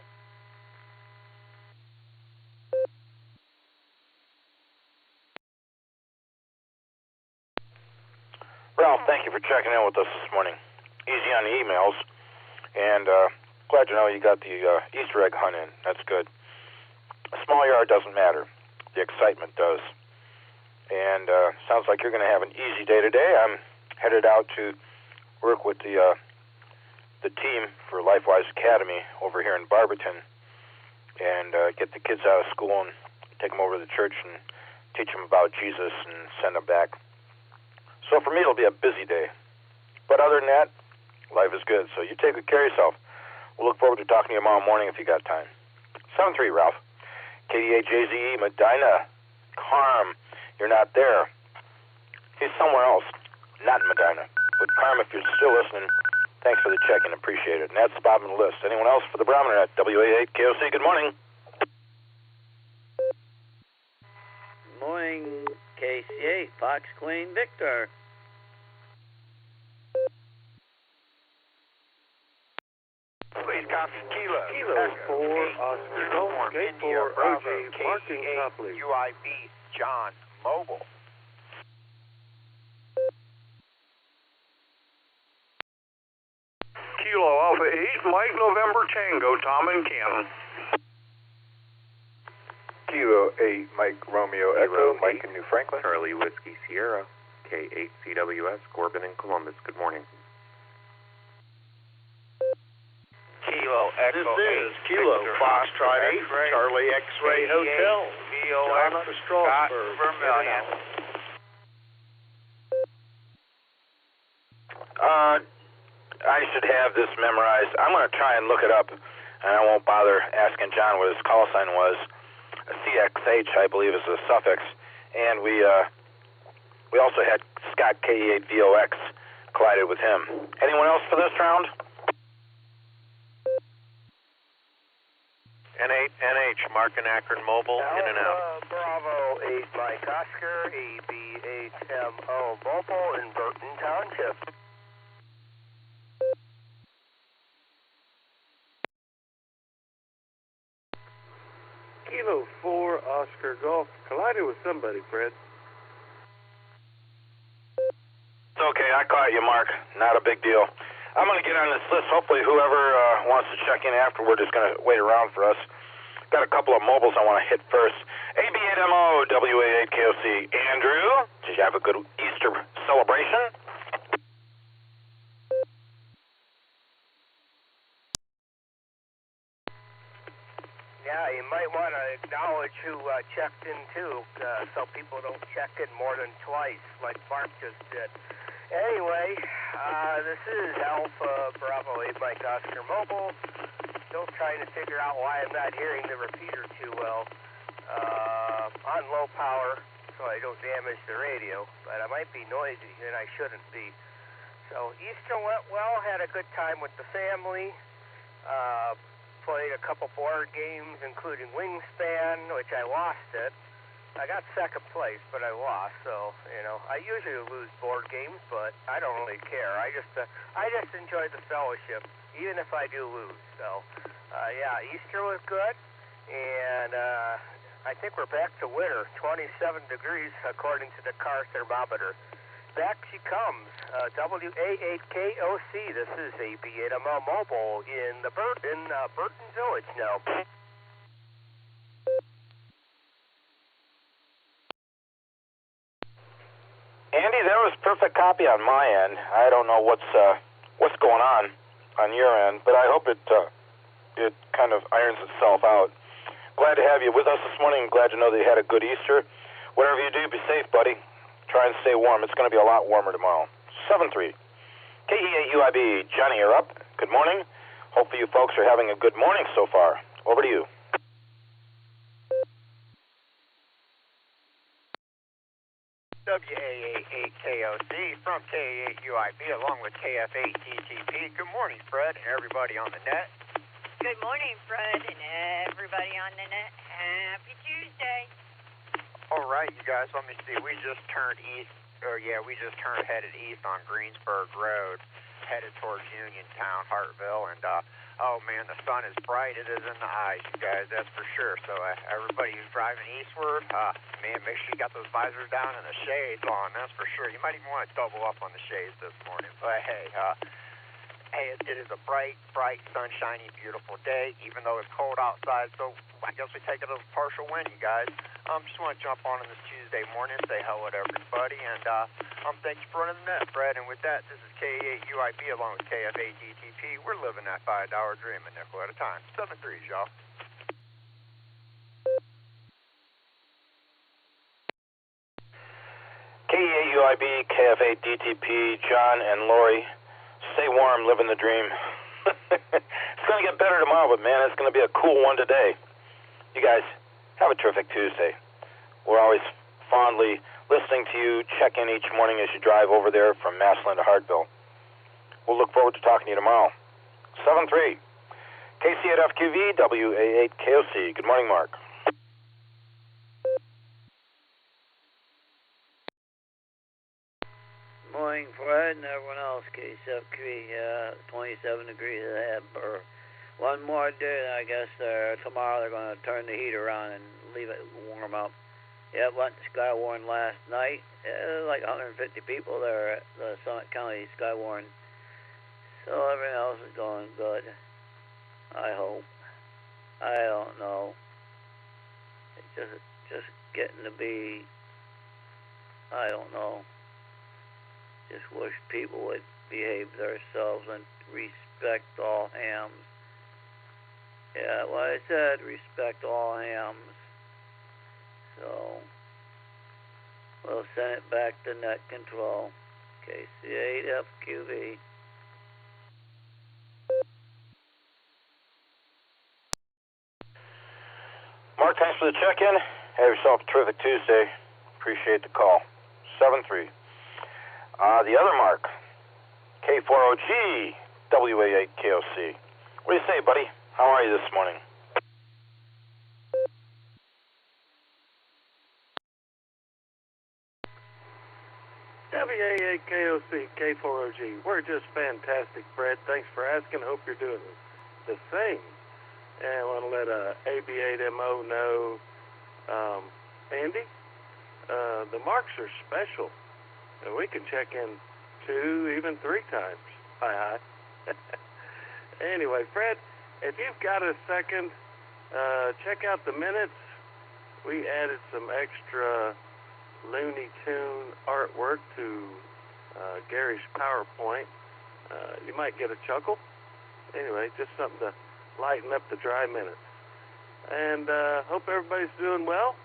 Ralph, thank you for checking in with us this morning. Easy on the emails, and glad to know you got the Easter egg hunt in. That's good. A small yard doesn't matter. The excitement does. And sounds like you're going to have an easy day today. I'm headed out to work with the team for LifeWise Academy over here in Barberton and get the kids out of school and take them over to the church and teach them about Jesus and send them back. So for me, it'll be a busy day. But other than that, life is good. So you take good care of yourself. We'll look forward to talking to you tomorrow morning if you got time. 7-3, Ralph. KDHAZE, Medina, Carm. You're not there. He's somewhere else, not in Medina. But Carm, if you're still listening, thanks for the check-in. Appreciate it. And that's the bottom of the list. Anyone else for the Barometer Net? WA8 KOC, good morning. Morning, KC8, Fox Queen Victor. Please copy Kilo. Kilo 4 Oscar Golf, Gate 4 OJ, Marking Copley. UIB, John, Mobile. Kilo Alpha 8, Mike November Tango, Tom and Cannon. Kilo 8, Mike Romeo Echo, Mike in New Franklin. Charlie Whiskey Sierra, K8CWS, Corbin in Columbus. Good morning. Kilo Echo 8. This is Kilo Foxtrot 8, Charlie X-Ray Hotel, John up to Strasburg, Vermillion. I should have this memorized. I'm going to try and look it up, and I won't bother asking John what his call sign was. A CXH, I believe, is a suffix. And we also had Scott K8VOX collided with him. Anyone else for this round? NH, Mark and Akron Mobile, in and out. Bravo 8 Mike Oscar, ABHMO Mobile in Burton Township. Kilo 4 Oscar Golf, collided with somebody, Fred. It's okay, I caught you, Mark. Not a big deal. I'm going to get on this list. Hopefully whoever wants to check in afterward is going to wait around for us. Got a couple of mobiles I want to hit first. AB8MO, WA8KOC. Andrew, did you have a good Easter celebration? Yeah, you might want to acknowledge who checked in too, so people don't check in more than twice, like Mark just did. Anyway, this is Alpha Bravo 8 Mike Oscar Mobile. Still trying to figure out why I'm not hearing the repeater too well. On low power, so I don't damage the radio, but I might be noisy, and I shouldn't be. So Easter went well, had a good time with the family. Played a couple board games, including Wingspan, which I lost it. I got second place, but I lost, so, you know, I usually lose board games, but I don't really care. I just enjoy the fellowship, even if I do lose. So, yeah, Easter was good, and I think we're back to winter, 27 degrees according to the car thermometer. Back she comes, WA8KOC. This is AB8MO Mobile in the Burton Village now. Andy, there was perfect copy on my end. I don't know what's going on your end, but I hope it kind of irons itself out. Glad to have you with us this morning. Glad to know that you had a good Easter. Whatever you do, be safe, buddy. Try and stay warm. It's going to be a lot warmer tomorrow. 7-3. KE8UIB. Johnny, you're up. Good morning. Hopefully you folks are having a good morning so far. Over to you. WAA8KOC from KA8UIB along with KF8DTP. Good morning, Fred, and everybody on the net. Good morning, Fred, and everybody on the net. Happy Tuesday. All right, you guys, let me see. We just turned headed east on Greensburg Road, headed towards Uniontown, Hartville, and oh man, the sun is bright. It is in the eyes, you guys, that's for sure. So everybody who's driving eastward, man, make sure you got those visors down and the shades on, that's for sure. You might even want to double up on the shades this morning. But hey, it is a bright, sunshiny, beautiful day, even though it's cold outside. So I guess we take it as a partial win, you guys. Just want to jump on this Tuesday morning, say hello to everybody, and thank you for running the net, Fred. And with that, this is KA8UIB along with KF8DTP. We're living that $5 dream a nickel at a time. 7-3s, y'all. KA8UIB, KF8DTP, John and Lori. Stay warm, living the dream. It's going to get better tomorrow, but man, it's going to be a cool one today. You guys, have a terrific Tuesday. We're always fondly listening to you. Check in each morning as you drive over there from Massillon to Hartville. We'll look forward to talking to you tomorrow. 7-3. KC8FQV, WA8KOC. Good morning, Mark. Morning, Fred, and everyone else. KCFQ, 27 degrees ahead. For one more day, I guess tomorrow they're going to turn the heater on and leave it warm up. Yeah, went to Skywarn last night. There was like 150 people there at the Summit County Skywarn. So everything else is going good. I hope. I don't know. It's just getting to be, I don't know. Just wish people would behave themselves and respect all hams. Yeah, what I said, respect all hams. So, we'll send it back to net control. KC8FQV. Mark, thanks for the check-in. Have yourself a terrific Tuesday. Appreciate the call. 7-3. The other Mark, K4OG, WA8KOC. What do you say, buddy? How are you this morning? WA8KOC, K4OG. We're just fantastic, Fred. Thanks for asking. Hope you're doing the same. And I want to let AB8MO know, Andy, the marks are special. And we can check in 2, even 3 times. Hi. Anyway, Fred, if you've got a second, check out the minutes. We added some extra Looney Tune artwork to Gary's PowerPoint. You might get a chuckle. Anyway, just something to lighten up the dry minutes. And hope everybody's doing well.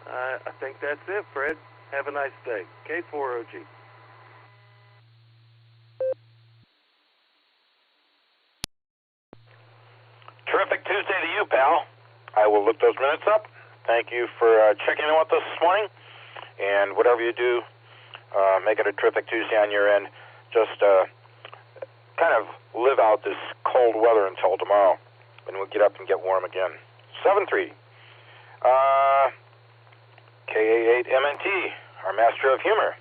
I think that's it, Fred. Have a nice day. K4OG. Terrific Tuesday to you, pal. I will look those minutes up. Thank you for checking in with us this morning. And whatever you do, make it a terrific Tuesday on your end. Just kind of live out this cold weather until tomorrow. Then we'll get up and get warm again. 7-3. KA8MNT, our master of humor.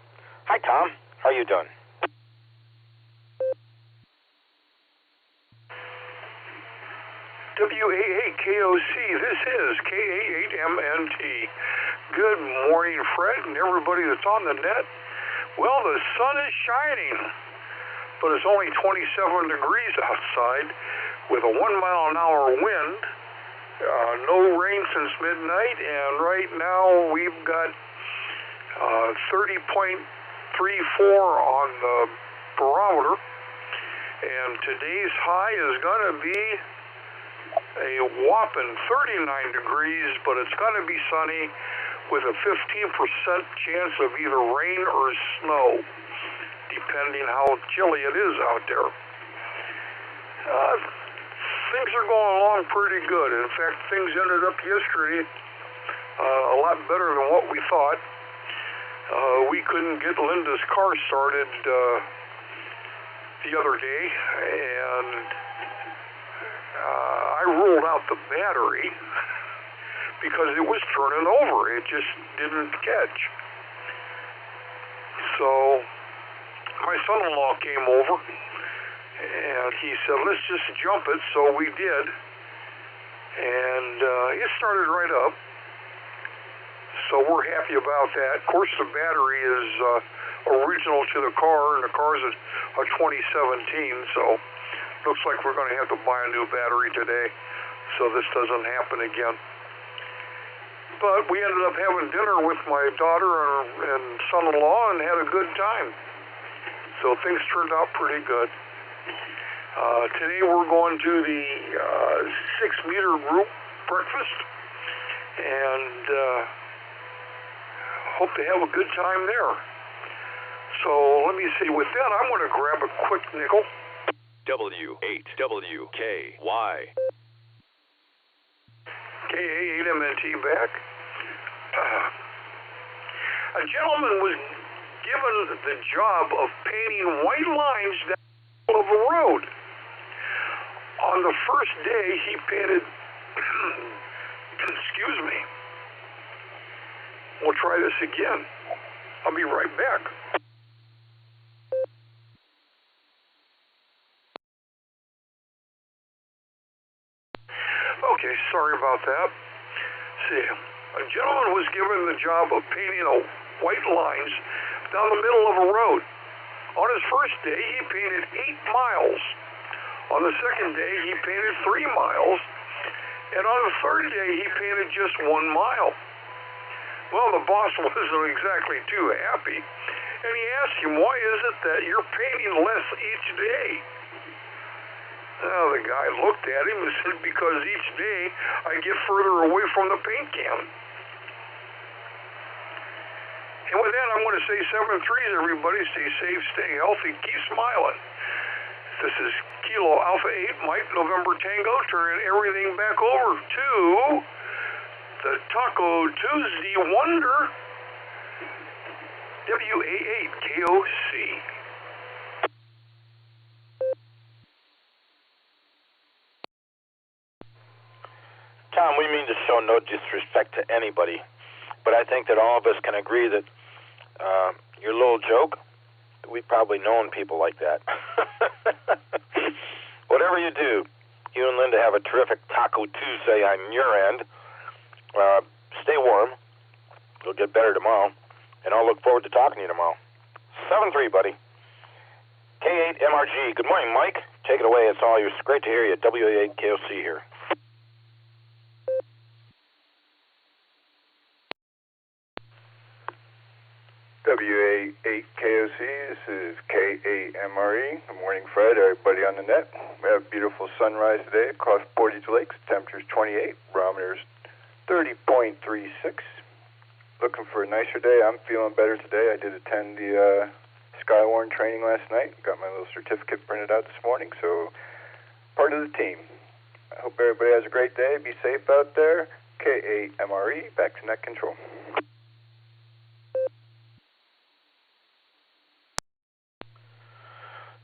Hi, Tom. How are you doing? WA8KOC, this is KA8MNT. Good morning, Fred, and everybody that's on the net. Well, the sun is shining, but it's only 27 degrees outside with a 1-mile-an-hour wind. No rain since midnight, and right now we've got 30.34 on the barometer, and today's high is going to be a whopping 39 degrees, but it's going to be sunny with a 15% chance of either rain or snow, depending how chilly it is out there. Things are going along pretty good. In fact, things ended up yesterday a lot better than what we thought. We couldn't get Linda's car started the other day, and I ruled out the battery because it was turning over. It just didn't catch. So my son-in-law came over, and he said, let's just jump it. So we did, and it started right up. So we're happy about that. Of course, the battery is original to the car, and the car is a 2017, so looks like we're going to have to buy a new battery today so this doesn't happen again. But we ended up having dinner with my daughter and son-in-law and had a good time. So things turned out pretty good. Today we're going to the 6-meter group breakfast, and hope to have a good time there. So let me see. With that, I'm going to grab a quick nickel. W8WKY. KA8MNT back. A gentleman was given the job of painting white lines down the middle of a road. On the first day, he painted, excuse me. We'll try this again. I'll be right back. Okay, sorry about that. See, a gentleman was given the job of painting white lines down the middle of a road. On his first day, he painted 8 miles. On the second day, he painted 3 miles. And on the third day, he painted just 1 mile. Well, the boss wasn't exactly too happy, and he asked him, why is it that you're painting less each day? Well, the guy looked at him and said, because each day I get further away from the paint can. And with that, I'm going to say 7 threes, everybody. Stay safe, stay healthy, keep smiling. This is Kilo Alpha 8, Mike, November Tango, turning everything back over to the Taco Tuesday Wonder, WA8KOC. Tom, we mean to show no disrespect to anybody, but I think that all of us can agree that your little joke, we've probably known people like that. Whatever you do, you and Linda have a terrific Taco Tuesday on your end. Stay warm. It'll get better tomorrow, and I'll look forward to talking to you tomorrow. 7-3, buddy. K8MRG. Good morning, Mike. Take it away. It's all yours. Great to hear you. WA8KOC here. WA8KOC, this is K8MRE. Good morning, Fred, everybody on the net. We have a beautiful sunrise today across Portage Lakes. Temperature's 28, barometer's 30.36. Looking for a nicer day. I'm feeling better today. I did attend the Skywarn training last night. Got my little certificate printed out this morning, so part of the team. I hope everybody has a great day. Be safe out there. K8MRE, back to net control.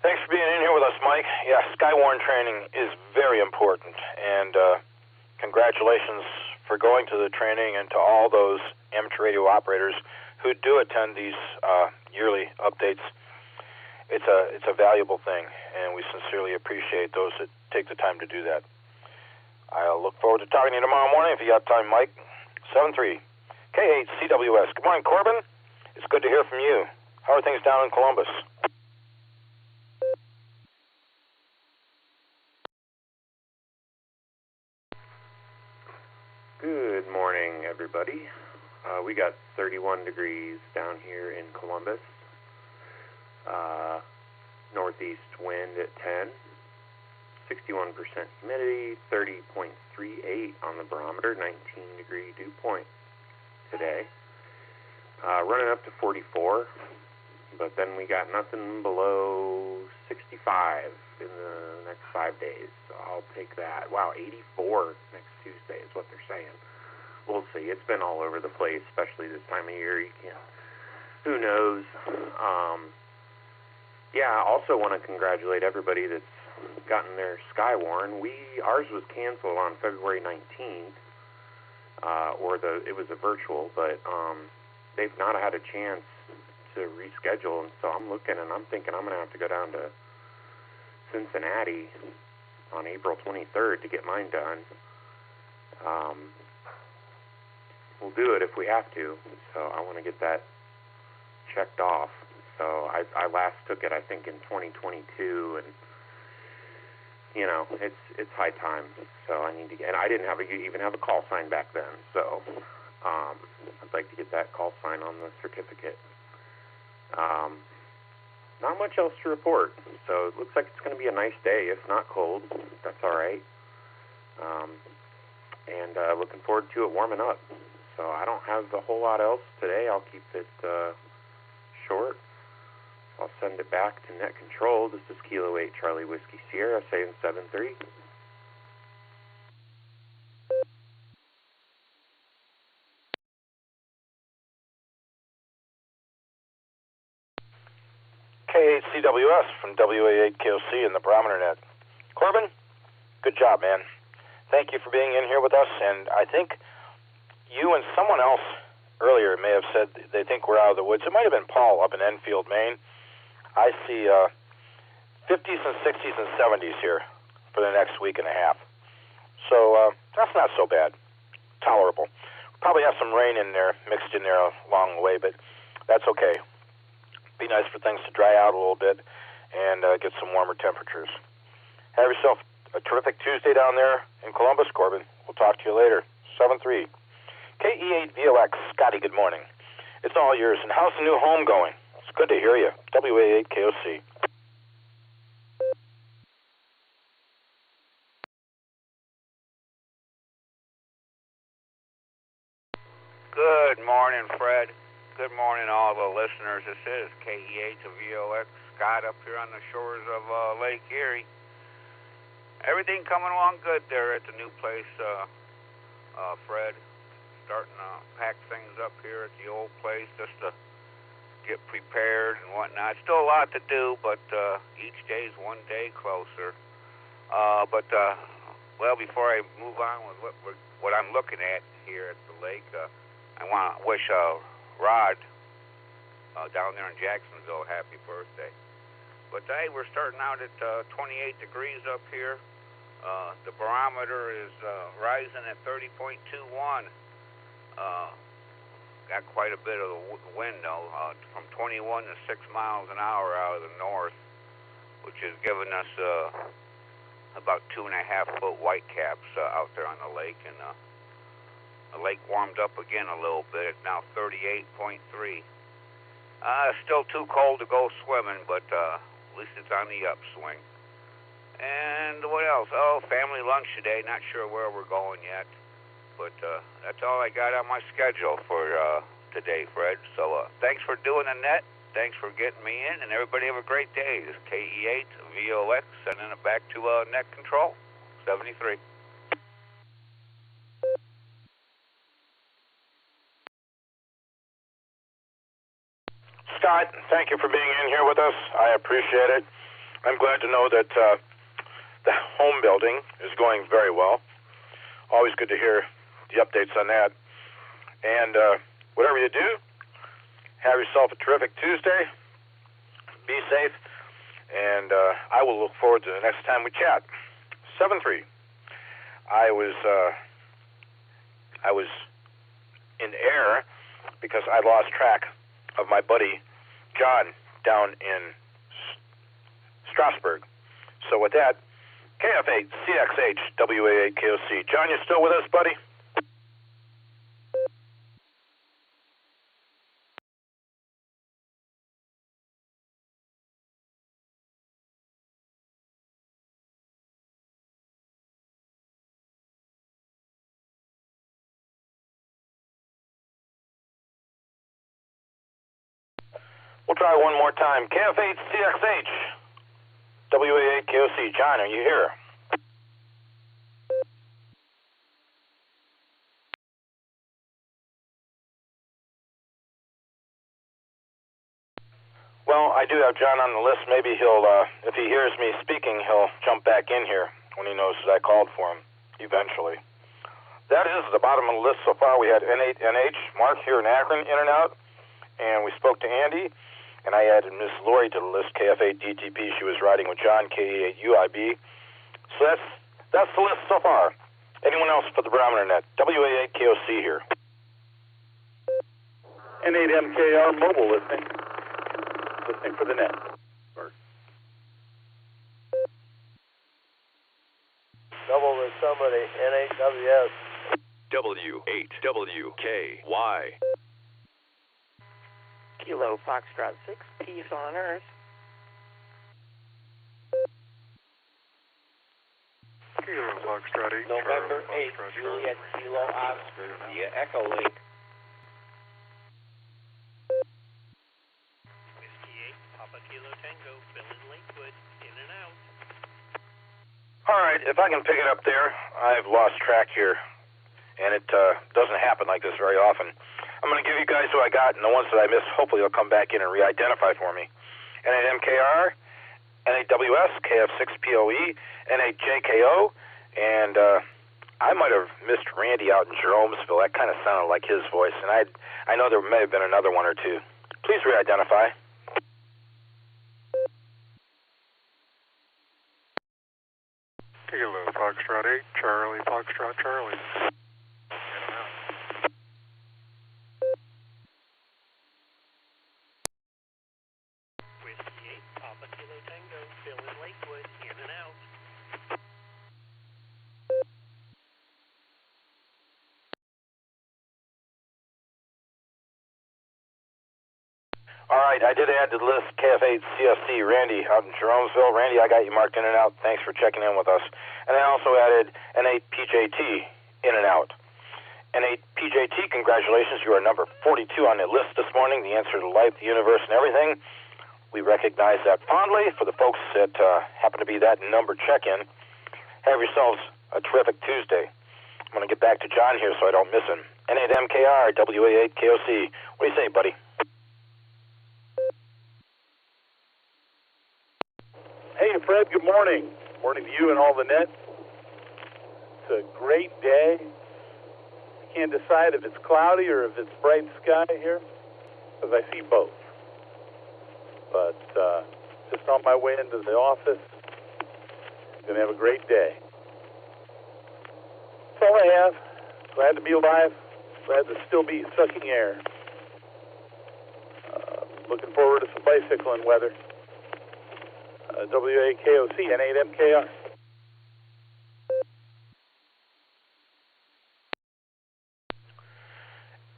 Thanks for being in here with us, Mike. Yeah, Skywarn training is very important, and congratulations for going to the training and to all those amateur radio operators who do attend these yearly updates. It's a valuable thing, and we sincerely appreciate those that take the time to do that. I'll look forward to talking to you tomorrow morning if you got time, Mike. 7-3. K8CWS. Good morning, Corbin. It's good to hear from you. How are things down in Columbus? Good morning, everybody. We got 31 degrees down here in Columbus. Northeast wind at 10. 61% humidity, 30.38 on the barometer, 19-degree dew point today. Running up to 44, but then we got nothing below 65 in the next 5 days, so I'll take that. Wow, 84 next Tuesday is what they're saying. We'll see. It's been all over the place, especially this time of year. You can't who knows? Yeah, I also want to congratulate everybody that's gotten their Skywarn. Ours was canceled on February 19th, it was a virtual, but they've not had a chance to reschedule, and so I'm looking and I'm thinking I'm going to have to go down to Cincinnati on April 23rd to get mine done. We'll do it if we have to, so I want to get that checked off. So I last took it, I think, in 2022, and you know, it's high time. So I need to get. And I didn't even have a call sign back then. So I'd like to get that call sign on the certificate. Not much else to report. So it looks like it's going to be a nice day. If not cold, that's all right. And looking forward to it warming up. So I don't have a whole lot else today. I'll keep it short. I'll send it back to Net Control. This is Kilo 8 Charlie Whiskey Sierra saying 7-3. K8CWS from WA8KOC in the Barometer Net. Corbin, good job, man. Thank you for being in here with us, and I think you and someone else earlier may have said they think we're out of the woods. It might have been Paul up in Enfield, Maine. I see 50s and 60s and 70s here for the next week and a half. So that's not so bad. Tolerable. Probably have some rain in there, mixed in there along the way, but that's okay. Be nice for things to dry out a little bit and get some warmer temperatures. Have yourself a terrific Tuesday down there in Columbus, Corbin. We'll talk to you later. 7-3. KE8VOX, Scotty, good morning. It's all yours. And how's the new home going? It's good to hear you. WA8KOC. Good morning, Fred. Good morning, all the listeners. This is KE8VOX, Scott, up here on the shores of Lake Erie. Everything coming along good there at the new place, Fred. Starting to pack things up here at the old place just to get prepared and whatnot. Still a lot to do, but each day is one day closer. Well, before I move on with what I'm looking at here at the lake, I want to wish Rod down there in Jacksonville happy birthday. But today we're starting out at 28 degrees up here. The barometer is rising at 30.21. Got quite a bit of the wind though, from 21 to 6 miles an hour out of the north, which is giving us about 2.5-foot whitecaps out there on the lake. And the lake warmed up again a little bit. It's now 38.3. Still too cold to go swimming, but at least it's on the upswing. And what else? Oh, family lunch today. Not sure where we're going yet. But that's all I got on my schedule for today, Fred. So thanks for doing the net. Thanks for getting me in. And everybody have a great day. This is KE8VOX sending it back to Net Control, 73. Scott, thank you for being in here with us. I appreciate it. I'm glad to know that the home building is going very well. Always good to hear the updates on that. And whatever you do, have yourself a terrific Tuesday. Be safe. And I will look forward to the next time we chat. 7-3. I was in air because I lost track of my buddy John down in Strasbourg. So with that, KF8 CXH WA8KOC. John, you still with us, buddy? We'll try one more time. KF8 CXH WA8KOC. John, are you here? Well, I do have John on the list. Maybe he'll, if he hears me speaking, he'll jump back in here when he knows that I called for him eventually. That is the bottom of the list so far. We had N8NH, Mark here in Akron, in and out, and we spoke to Andy, and I added Miss Lori to the list, KF8DTP. She was riding with John, KE8UIB. So that's the list so far. Anyone else for the Barometer Net? WA8KOC here. N8MKR mobile listening for the net. Double with somebody, N8WS. W8WKY. Kilo Foxtrot 6, peace on Earth. Kilo Foxtrot 8. November 8th, Juliet Kilo Oscar via EchoLink. Papa Kilo Tango, filling Lakewood, in and out. All right, if I can pick it up there, I've lost track here, and it doesn't happen like this very often. I'm going to give you guys who I got, and the ones that I missed, hopefully they'll come back in and re-identify for me. N8MKR, N8WS, KF6POE, N8JKO, and I might have missed Randy out in Jeromesville. That kind of sounded like his voice, and I know there may have been another one or two. Please re-identify. Kilo Foxtrot 8, Charlie Foxtrot Charlie. Whiskey 8, Papa Kilo Tango, filling Lakewood, in and out. All right, I did add to the list KF8CFC, Randy out in Jeromesville. Randy, I got you marked in and out. Thanks for checking in with us. And I also added N8PJT, in and out. N8PJT, congratulations. You are number 42 on the list this morning, the answer to life, the universe, and everything. We recognize that fondly. For the folks that happen to be that number check-in, have yourselves a terrific Tuesday. I'm going to get back to John here so I don't miss him. N8MKR, WA8KOC. What do you say, buddy? Hey, Fred, good morning. Morning to you and all the net. It's a great day. I can't decide if it's cloudy or if it's bright sky here, because I see both. But just on my way into the office, going to have a great day. That's all I have. Glad to be alive. Glad to still be sucking air. Looking forward to some bicycling weather. WAKOC, N8MKR.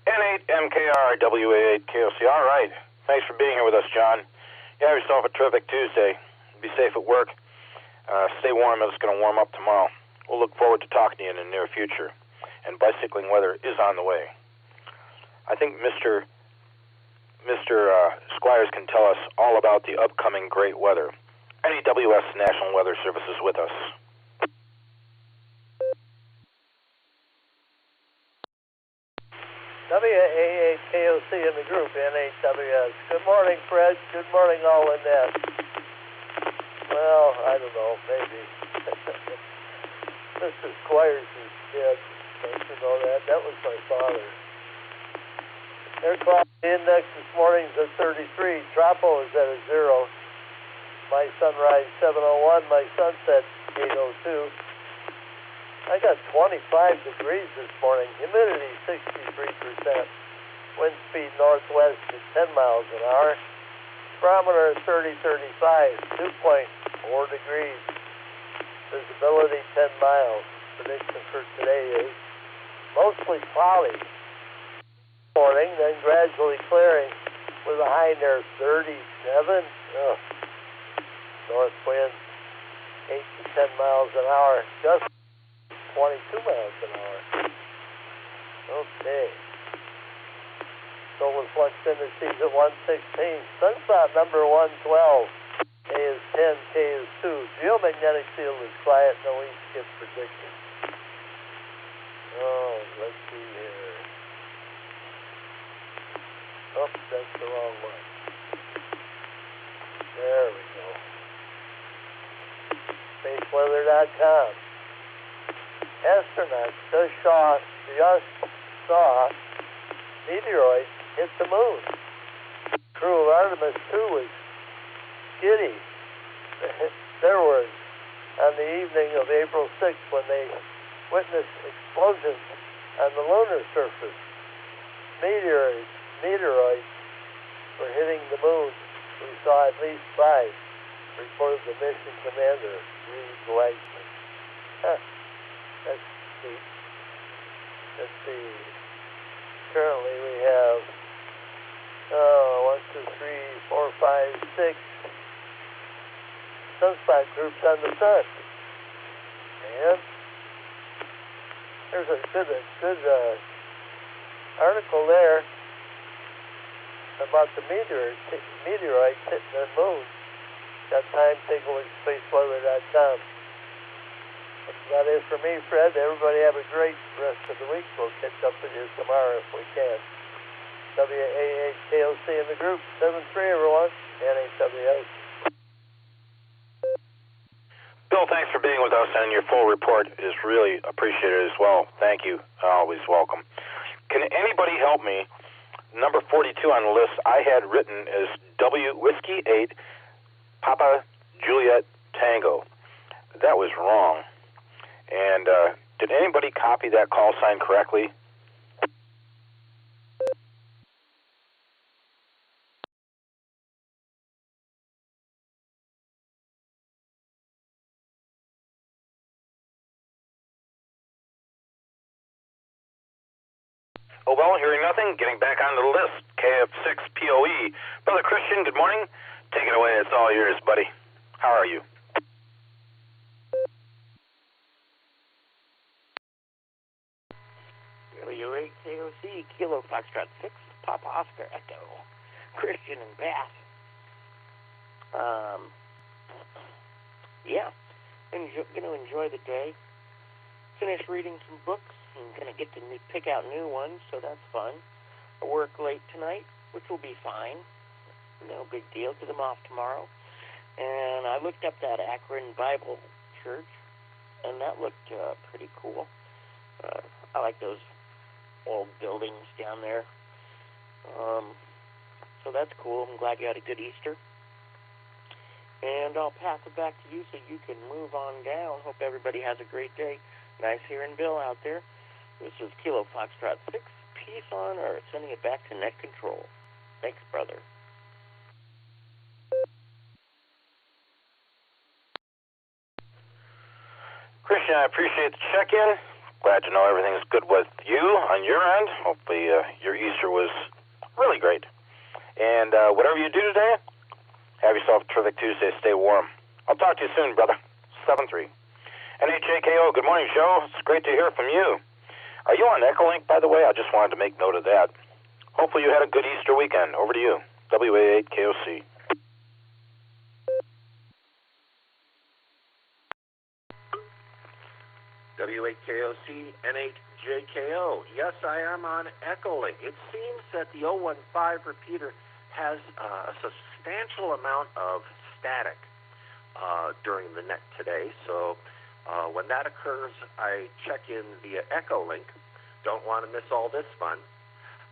N8MKR, WA8KOC. All right. Thanks for being here with us, John. You have yourself a terrific Tuesday. Be safe at work. Stay warm. It's going to warm up tomorrow. We'll look forward to talking to you in the near future. And bicycling weather is on the way. I think Mr. Squires can tell us all about the upcoming great weather. NEWS National Weather Service is with us. WA8KOC in the group, N8WS. Good morning, Fred. Good morning, all in that. Well, I don't know, maybe. Mr. Squires is dead. Don't you know that? That was my father. Air quality index this morning is at 33. Tropo is at a 0. My sunrise 7:01. My sunset 8:02. I got 25 degrees this morning. Humidity 63%. Wind speed northwest at 10 miles an hour. Barometer 3035. 2.4 degrees. Visibility 10 miles. Prediction for today is mostly cloudy. Morning, then gradually clearing with a high near 37. North wind 8 to 10 miles an hour. Just 22 miles an hour. Okay. Solar flux indices at 116. Sunspot number 112. K is 10, K is 2. Geomagnetic field is quiet. No east skip predicted. Oh, let's see here. Oh, that's the wrong one. There we go. Spaceweather.com. Astronauts just saw meteoroids hit the moon. Crew of Artemis 2 was giddy. Their words on the evening of April 6th when they witnessed explosions on the lunar surface. Meteoroids were hitting the moon. We saw at least 5, reported the mission commander, Reed Weissman. That's neat. Let's see. Currently we have 1, 2, 3, 4, 5, 6 sunspot groups on the sun. And there's a good article there about the meteoroids hitting the moon. Got time, take a look at spaceweather.com. That's about it for me, Fred. Everybody have a great rest of the week. We'll catch up with you tomorrow if we can. WAAKOC in the group, 7-3 everyone, NHWS. Bill, thanks for being with us, and your full report is really appreciated as well. Thank you. Always welcome. Can anybody help me? Number 42 on the list I had written is W Whiskey 8 Papa Juliet Tango. That was wrong. And did anybody copy that call sign correctly? Oh, well, hearing nothing, getting back onto the list. KF6POE. Brother Christian, good morning. Take it away. It's all yours, buddy. How are you? WAKOC, Kilo Foxtrot 6, Papa Oscar Echo. Christian and Bath. Yeah. Going to enjoy the day. Finish reading some books. I'm going to get to pick out new ones, so that's fun. I work late tonight, which will be fine. No big deal, because I'm off tomorrow. And I looked up that Akron Bible Church, and that looked pretty cool. I like those old buildings down there. So that's cool. I'm glad you had a good Easter. And I'll pass it back to you so you can move on down. Hope everybody has a great day. Nice hearing Bill out there. This is Kilo Foxtrot 6, Peace on Earth, sending it back to net control. Thanks, brother. Christian, I appreciate the check-in. Glad to know everything's good with you on your end. Hopefully your Easter was really great. And whatever you do today, have yourself a terrific Tuesday. Stay warm. I'll talk to you soon, brother. 7-3. NHJKO, good morning, show. It's great to hear from you. Are you on EchoLink, by the way? I just wanted to make note of that. Hopefully you had a good Easter weekend. Over to you. WA8KOC. W8KOC, N8JKO. Yes, I am on EchoLink. It seems that the 015 repeater has a substantial amount of static during the net today, so when that occurs, I check in via EchoLink. Don't want to miss all this fun.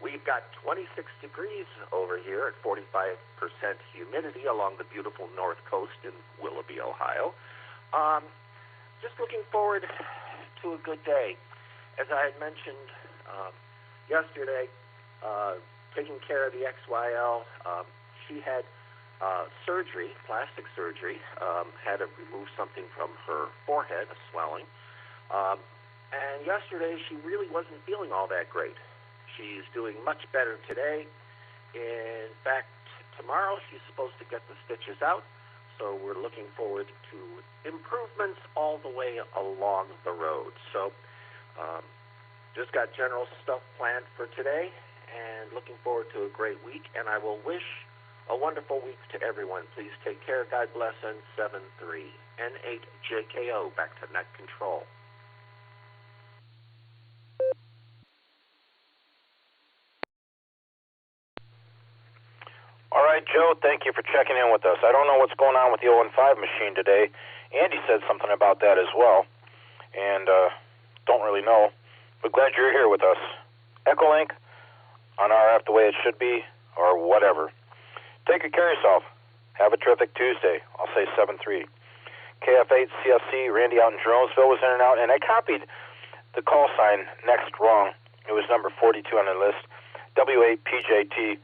We've got 26 degrees over here at 45% humidity along the beautiful north coast in Willoughby, Ohio. Just looking forward to a good day. As I had mentioned yesterday, taking care of the XYL, she had surgery, plastic surgery, had to remove something from her forehead, a swelling. And yesterday she really wasn't feeling all that great. She's doing much better today. In fact, tomorrow she's supposed to get the stitches out, so we're looking forward to improvements all the way along the road. So just got general stuff planned for today and looking forward to a great week, and I will wish a wonderful week to everyone. Please take care. God bless, and 7-3. N8JKO, back to net control. All right, right, Joe, thank you for checking in with us. I don't know what's going on with the 015 machine today. Andy said something about that as well, and don't really know. But glad you're here with us. EchoLink on RF the way it should be, or whatever. Take good care of yourself. Have a terrific Tuesday. I'll say 7-3. KF8 CFC, Randy out in Jerome'sville was in and out, and I copied the call sign next wrong. It was number 42 on the list. W8PJT.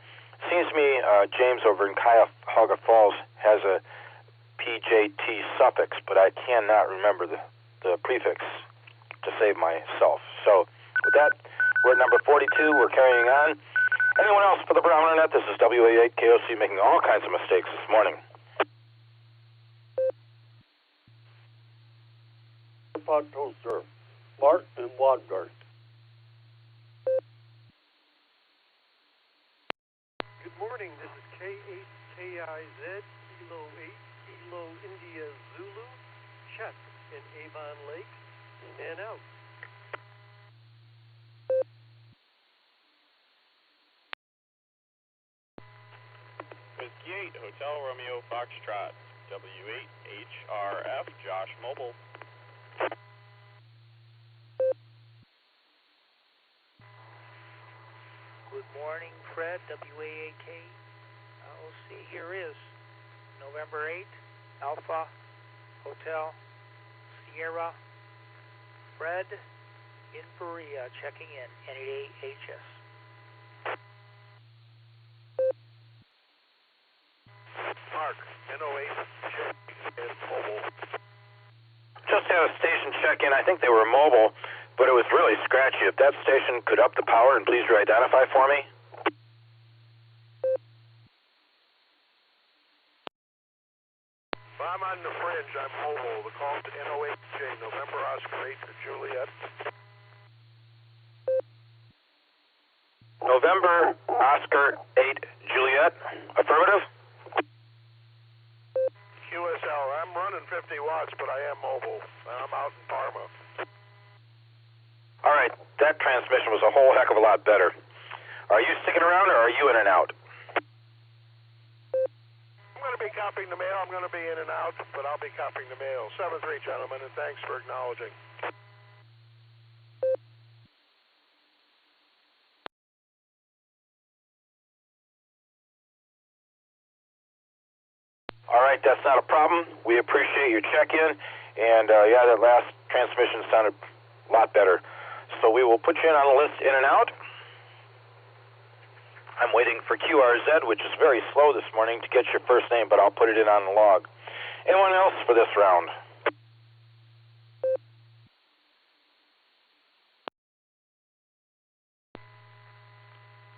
Seems to me James over in Cuyahoga Falls has a PJT suffix, but I cannot remember the prefix to save myself. So with that, we're at number 42. We're carrying on. Anyone else for the Barometer Net? This is WA8KOC making all kinds of mistakes this morning. Pod toaster, Bart and Wadgart. Good morning, this is K8KIZ, Kilo 8, Kilo India Zulu, Chet in Avon Lake, and out. 58, Hotel Romeo Foxtrot, W8HRF, Josh Mobile. Good morning, Fred, WAAK. Let's see, here is November 8, Alpha, Hotel, Sierra, Fred, in Berea, checking in, NAHS. Mark, NO8, and mobile. Just had a station check-in. I think they were mobile, but it was really scratchy. If that station could up the power and please re-identify for me. If I'm on the fringe, I'm mobile. The call to NO8J, November Oscar 8 to Juliet. November Oscar 8 Juliet. Affirmative. QSL, I'm running 50 watts, but I am mobile. I'm out in Parma. All right, that transmission was a whole heck of a lot better. Are you sticking around, or are you in and out? I'm going to be copying the mail. I'm going to be in and out, but I'll be copying the mail. 7-3, gentlemen, and thanks for acknowledging. All right, that's not a problem. We appreciate your check-in, and yeah, that last transmission sounded a lot better. So we will put you in on the list in and out. I'm waiting for QRZ, which is very slow this morning, to get your first name, but I'll put it in on the log. Anyone else for this round?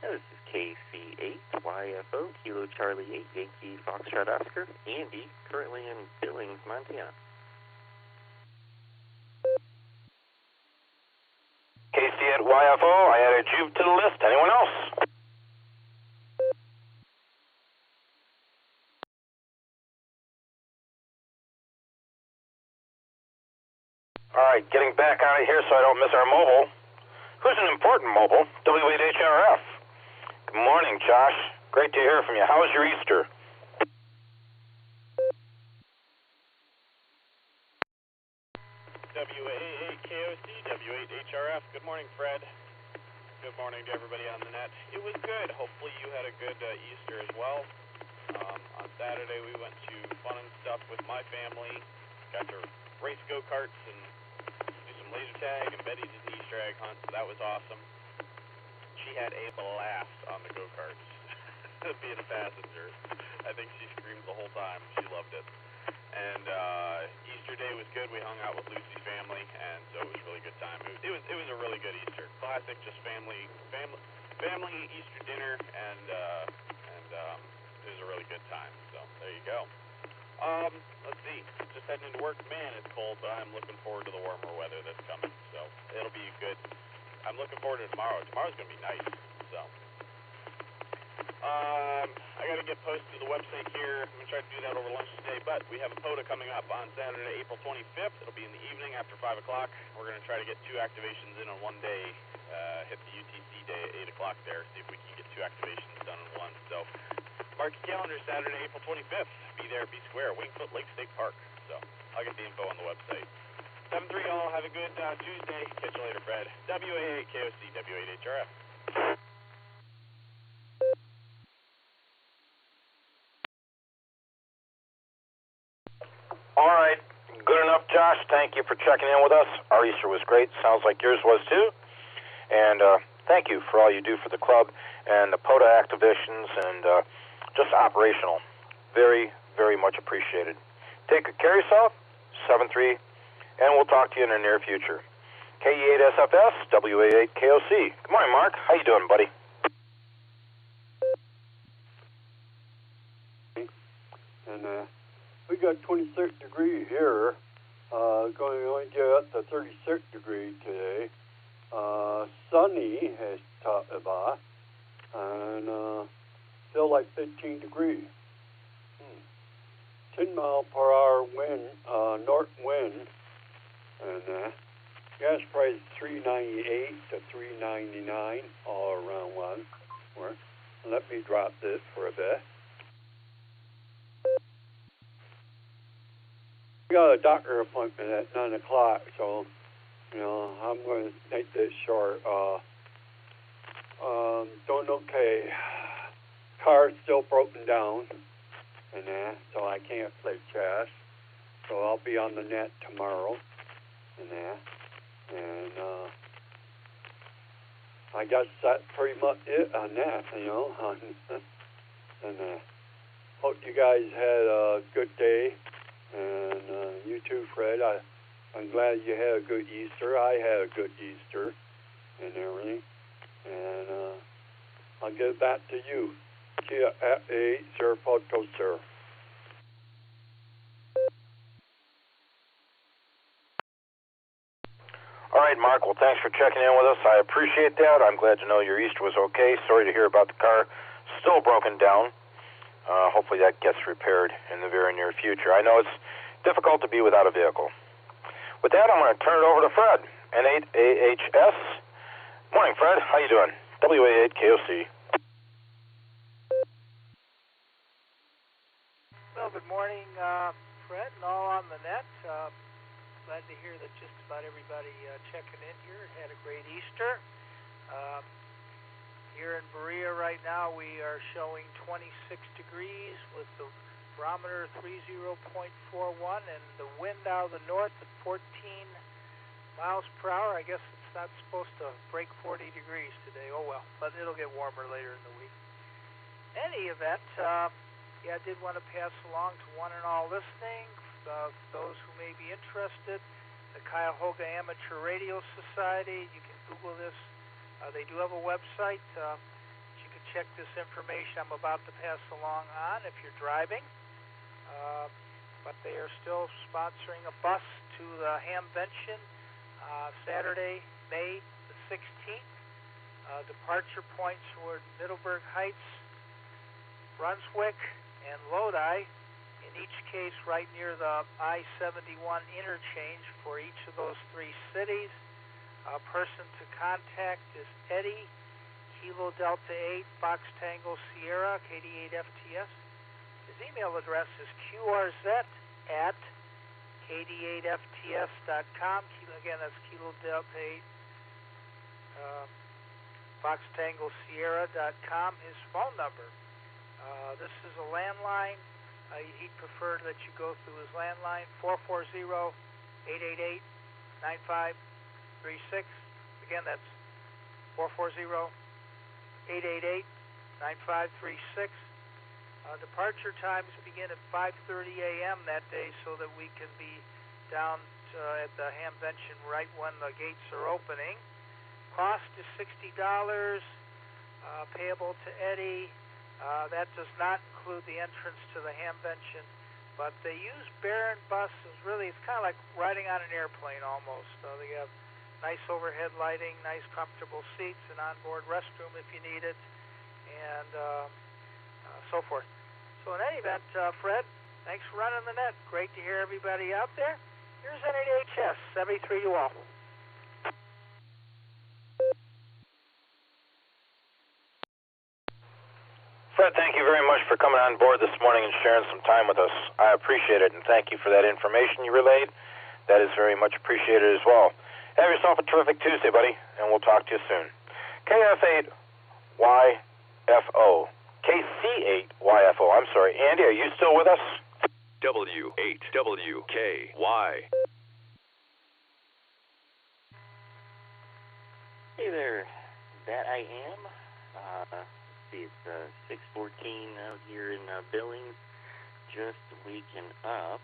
This is KC8, YFO, Kilo Charlie 8, Yankee Foxtrot Oscar, Andy, currently in Billings, Montana. KC at YFO, I added you to the list. Anyone else? All right, getting back on it here so I don't miss our mobile. Who's an important mobile? W8HRF. Good morning, Josh. Great to hear from you. How was your Easter? WAAKOC, W8HRF. Good morning, Fred. Good morning to everybody on the net. It was good. Hopefully you had a good Easter as well. On Saturday we went to fun and stuff with my family. Got to race go-karts and do some laser tag, and Betty did an Easter egg hunt, so that was awesome. She had a blast on the go-karts, being a passenger. I think she screamed the whole time. She loved it. And Easter Day was good. We hung out with Lucy's family, and so it was a really good time. It was a really good Easter. Classic, just family Easter dinner, and it was a really good time. So there you go. Let's see. Just heading into work. Man, it's cold, but I'm looking forward to the warmer weather that's coming. So it'll be good. I'm looking forward to tomorrow. Tomorrow's gonna be nice. So. I got to get posted to the website here. I'm going to try to do that over lunch today, but we have a POTA coming up on Saturday, April 25th. It'll be in the evening after 5 o'clock. We're going to try to get 2 activations in on one day, hit the UTC day at 8 o'clock there, see if we can get 2 activations done in one. So Mark your calendar, Saturday, April 25th. Be there, be square, Wingfoot Lake State Park. So I'll get the info on the website. 7-3 all. Have a good Tuesday. Catch you later, Fred. WA8KOC, W8HRF. All right. Good enough, Josh. Thank you for checking in with us. Our Easter was great. Sounds like yours was too. And thank you for all you do for the club and the POTA activations and just operational. Very, very much appreciated. Take good care of yourself. 7-3. And we'll talk to you in the near future. KE8SFS, WA8KOC. Good morning, Mark. How you doing, buddy? And we got 26 degrees here. Going to only get up to 36 degrees today. Sunny has talked about, and still like 15 degrees. 10 mile per hour wind, north wind, and gas price $3.98 to $3.99 all around one. Let me drop this for a bit. We got a doctor appointment at 9 o'clock, so I'm going to make this short. Doing okay. Car's still broken down, and so I can't play chess. So I'll be on the net tomorrow, and I guess that's pretty much it on that, and hope you guys had a good day, and you too, Fred. I'm glad you had a good Easter. I had a good Easter and everything, and I'll get it back to you. Kia at a Sir Photo, sir. All right, Mark. Well, thanks for checking in with us. I appreciate that. I'm glad to know your Easter was okay. Sorry to hear about the car still broken down. Hopefully that gets repaired in the very near future. I know it's difficult to be without a vehicle. With that, I'm going to turn it over to Fred, N8AHS. Morning, Fred. How you doing? WA8KOC. Well, good morning, Fred, and all on the net. Glad to hear that just about everybody checking in here had a great Easter. Here in Berea right now, we are showing 26 degrees with the barometer 30.41 and the wind out of the north at 14 miles per hour. I guess it's not supposed to break 40 degrees today. Oh well, but it'll get warmer later in the week. In any event, I did want to pass along to one and all listening, those who may be interested, the Cuyahoga Amateur Radio Society. You can Google this. They do have a website. You can check this information I'm about to pass along on if you're driving. But they are still sponsoring a bus to the Hamvention Saturday, May the 16th. Departure points were Middleburg Heights, Brunswick, and Lodi. In each case, right near the I-71 interchange for each of those three cities. A person to contact is Eddie, Kilo Delta 8, Fox Tango Sierra, KD8FTS. His email address is qrz@kd8fts.com. Again, that's Kilo Delta 8, Fox Tango Sierra.com. His phone number. This is a landline. He'd prefer that you go through his landline, 440-888-9536. Again, that's 440-888-9536. Departure times begin at 5:30 a.m. that day so that we can be down at the Hamvention right when the gates are opening. Cost is $60, payable to Eddie. That does not include the entrance to the Hamvention, but they use Baron buses. Really, it's kind of like riding on an airplane almost. They have nice overhead lighting, nice comfortable seats, an onboard restroom if you need it, and so forth. So in any event, Fred, thanks for running the net. Great to hear everybody out there. Here's N8HS, 73 to all. Fred, Fred, thank you very much for coming on board this morning and sharing some time with us. I appreciate it, and thank you for that information you relayed. That is very much appreciated as well. Have yourself a terrific Tuesday, buddy, and we'll talk to you soon. KF8YFO. KC8YFO. I'm sorry. Andy, are you still with us? W8WKY. Hey there. That I am. Let's see, it's 6:14 out here in Billings. Just waking up.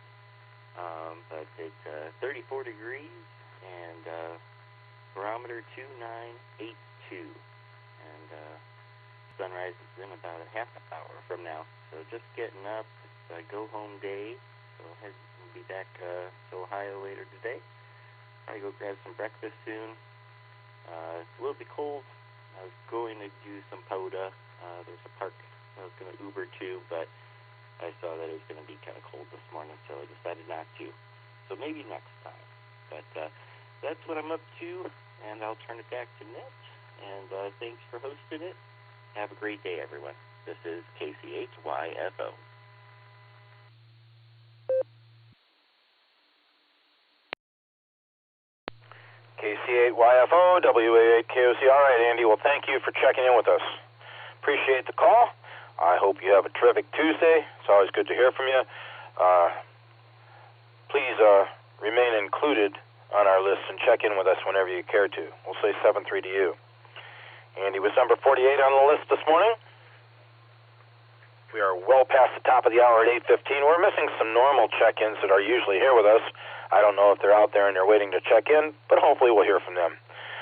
But it's 34 degrees and barometer 2982. And sunrise is in about a half hour from now. So just getting up. It's a go-home day. So we'll be back to Ohio later today. Probably go grab some breakfast soon. It's a little bit cold. I was going to do some PODA. There's a park I was going to Uber to, but I saw that it was going to be kind of cold this morning, so I decided not to. So maybe next time. But that's what I'm up to, and I'll turn it back to Net. And thanks for hosting it. Have a great day, everyone. This is KC8YFO. KC8YFO, WA8KOC. All right, Andy, well, thank you for checking in with us. Appreciate the call. I hope you have a terrific Tuesday. It's always good to hear from you. Please remain included on our list and check in with us whenever you care to. We'll say 7-3 to you. Andy was number 48 on the list this morning. We are well past the top of the hour at 8:15. We're missing some normal check-ins that are usually here with us. I don't know if they're out there and they're waiting to check in, but hopefully we'll hear from them.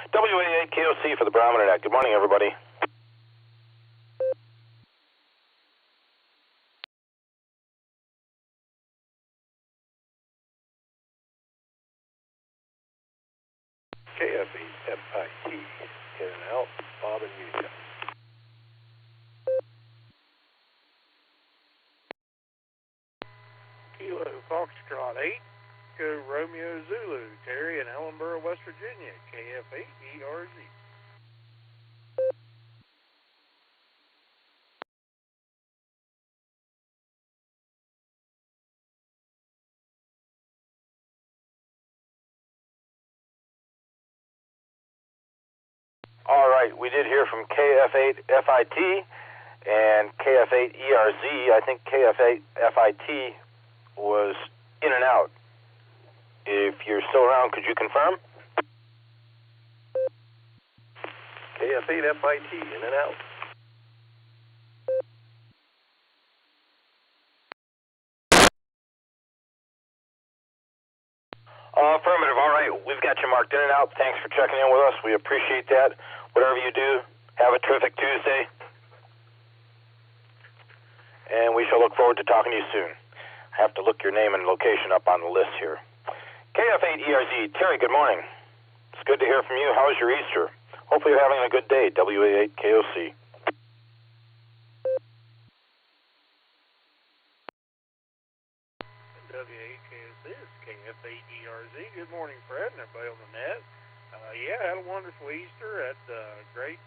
WA8KOC for the Barometer Net. Good morning, everybody. KF8FIT, in and out, Bob and Utah. Kilo Foxtrot 8, go Romeo Zulu, Terry in Ellenboro, West Virginia, KF8ERZ. All right, we did hear from KF8FIT and KF8ERZ. I think KF8FIT was in and out. If you're still around, could you confirm? KF8FIT, in and out. Affirmative. All right, we've got you marked in and out. Thanks for checking in with us. We appreciate that. Whatever you do, have a terrific Tuesday. And we shall look forward to talking to you soon. I have to look your name and location up on the list here. KF8ERZ, Terry, good morning. It's good to hear from you. How was your Easter? Hopefully you're having a good day, WA8KOC. WA8KOC is KF8ERZ. Good morning, Fred, and everybody on the net. Yeah, I had a wonderful Easter. Had great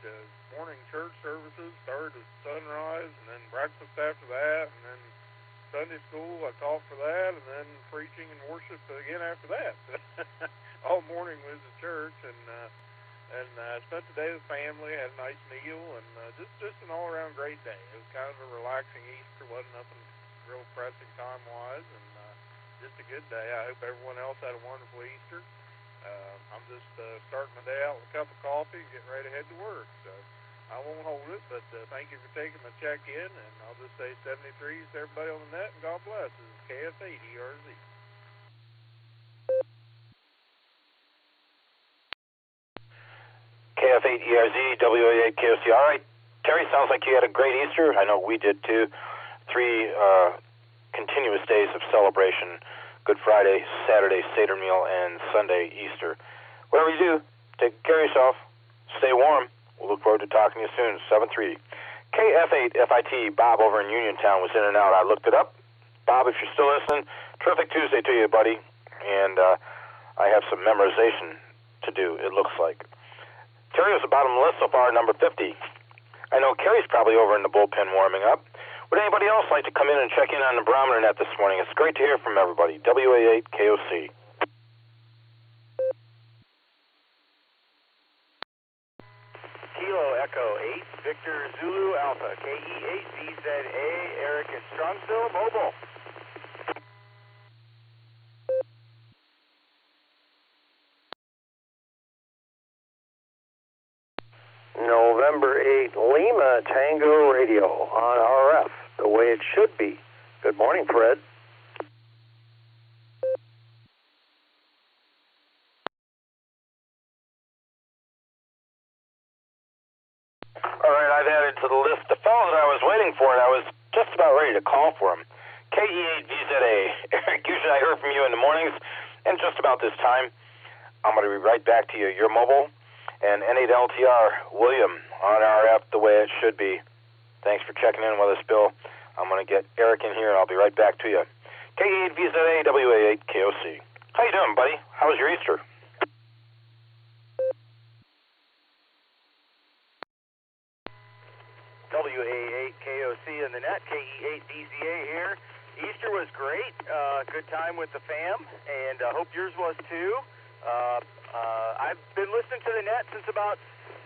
morning church services. Started at sunrise, and then breakfast after that, and then Sunday school. I taught for that, and then preaching and worship again after that. All morning was at church, and spent the day with family. Had a nice meal, and just an all-around great day. It was kind of a relaxing Easter. Wasn't nothing real pressing time-wise, and just a good day. I hope everyone else had a wonderful Easter. I'm just starting my day out with a cup of coffee and getting ready to head to work. So I won't hold it, but thank you for taking my check-in, and I'll just say 73s to everybody on the net, and God bless. This is KF8ERZ. KF8ERZ, WA8KOC. All right, Terry, sounds like you had a great Easter. I know we did too. 3 continuous days of celebration. Good Friday, Saturday, Seder meal, and Sunday, Easter. Whatever you do, take care of yourself. Stay warm. We'll look forward to talking to you soon. 7-3. KF8FIT, Bob over in Uniontown was in and out. I looked it up. Bob, if you're still listening, terrific Tuesday to you, buddy. And I have some memorization to do, it looks like. Terry was the bottom of the list so far, number 50. I know Kerry's probably over in the bullpen warming up. Would anybody else like to come in and check in on the Barometer Net this morning? It's great to hear from everybody. WA8KOC. Kilo Echo 8, Victor Zulu Alpha, KE8VZA, Eric in Strongsville, mobile. November 8, Lima Tango Radio on RF, the way it should be. Good morning, Fred. All right, I've added to the list the fellow that I was waiting for, and I was just about ready to call for him. KE8VZA. Eric, usually I hear from you in the mornings, and just about this time, I'm going to be right back to you. You're mobile, and N8LTR, William, on RF the way it should be. Thanks for checking in with us, Bill. I'm going to get Eric in here, and I'll be right back to you. KE8VZA, WA8KOC. How you doing, buddy? How was your Easter? WA8KOC in the net, KE8VZA here. Easter was great. Good time with the fam, and I hope yours was too. I've been listening to the net since about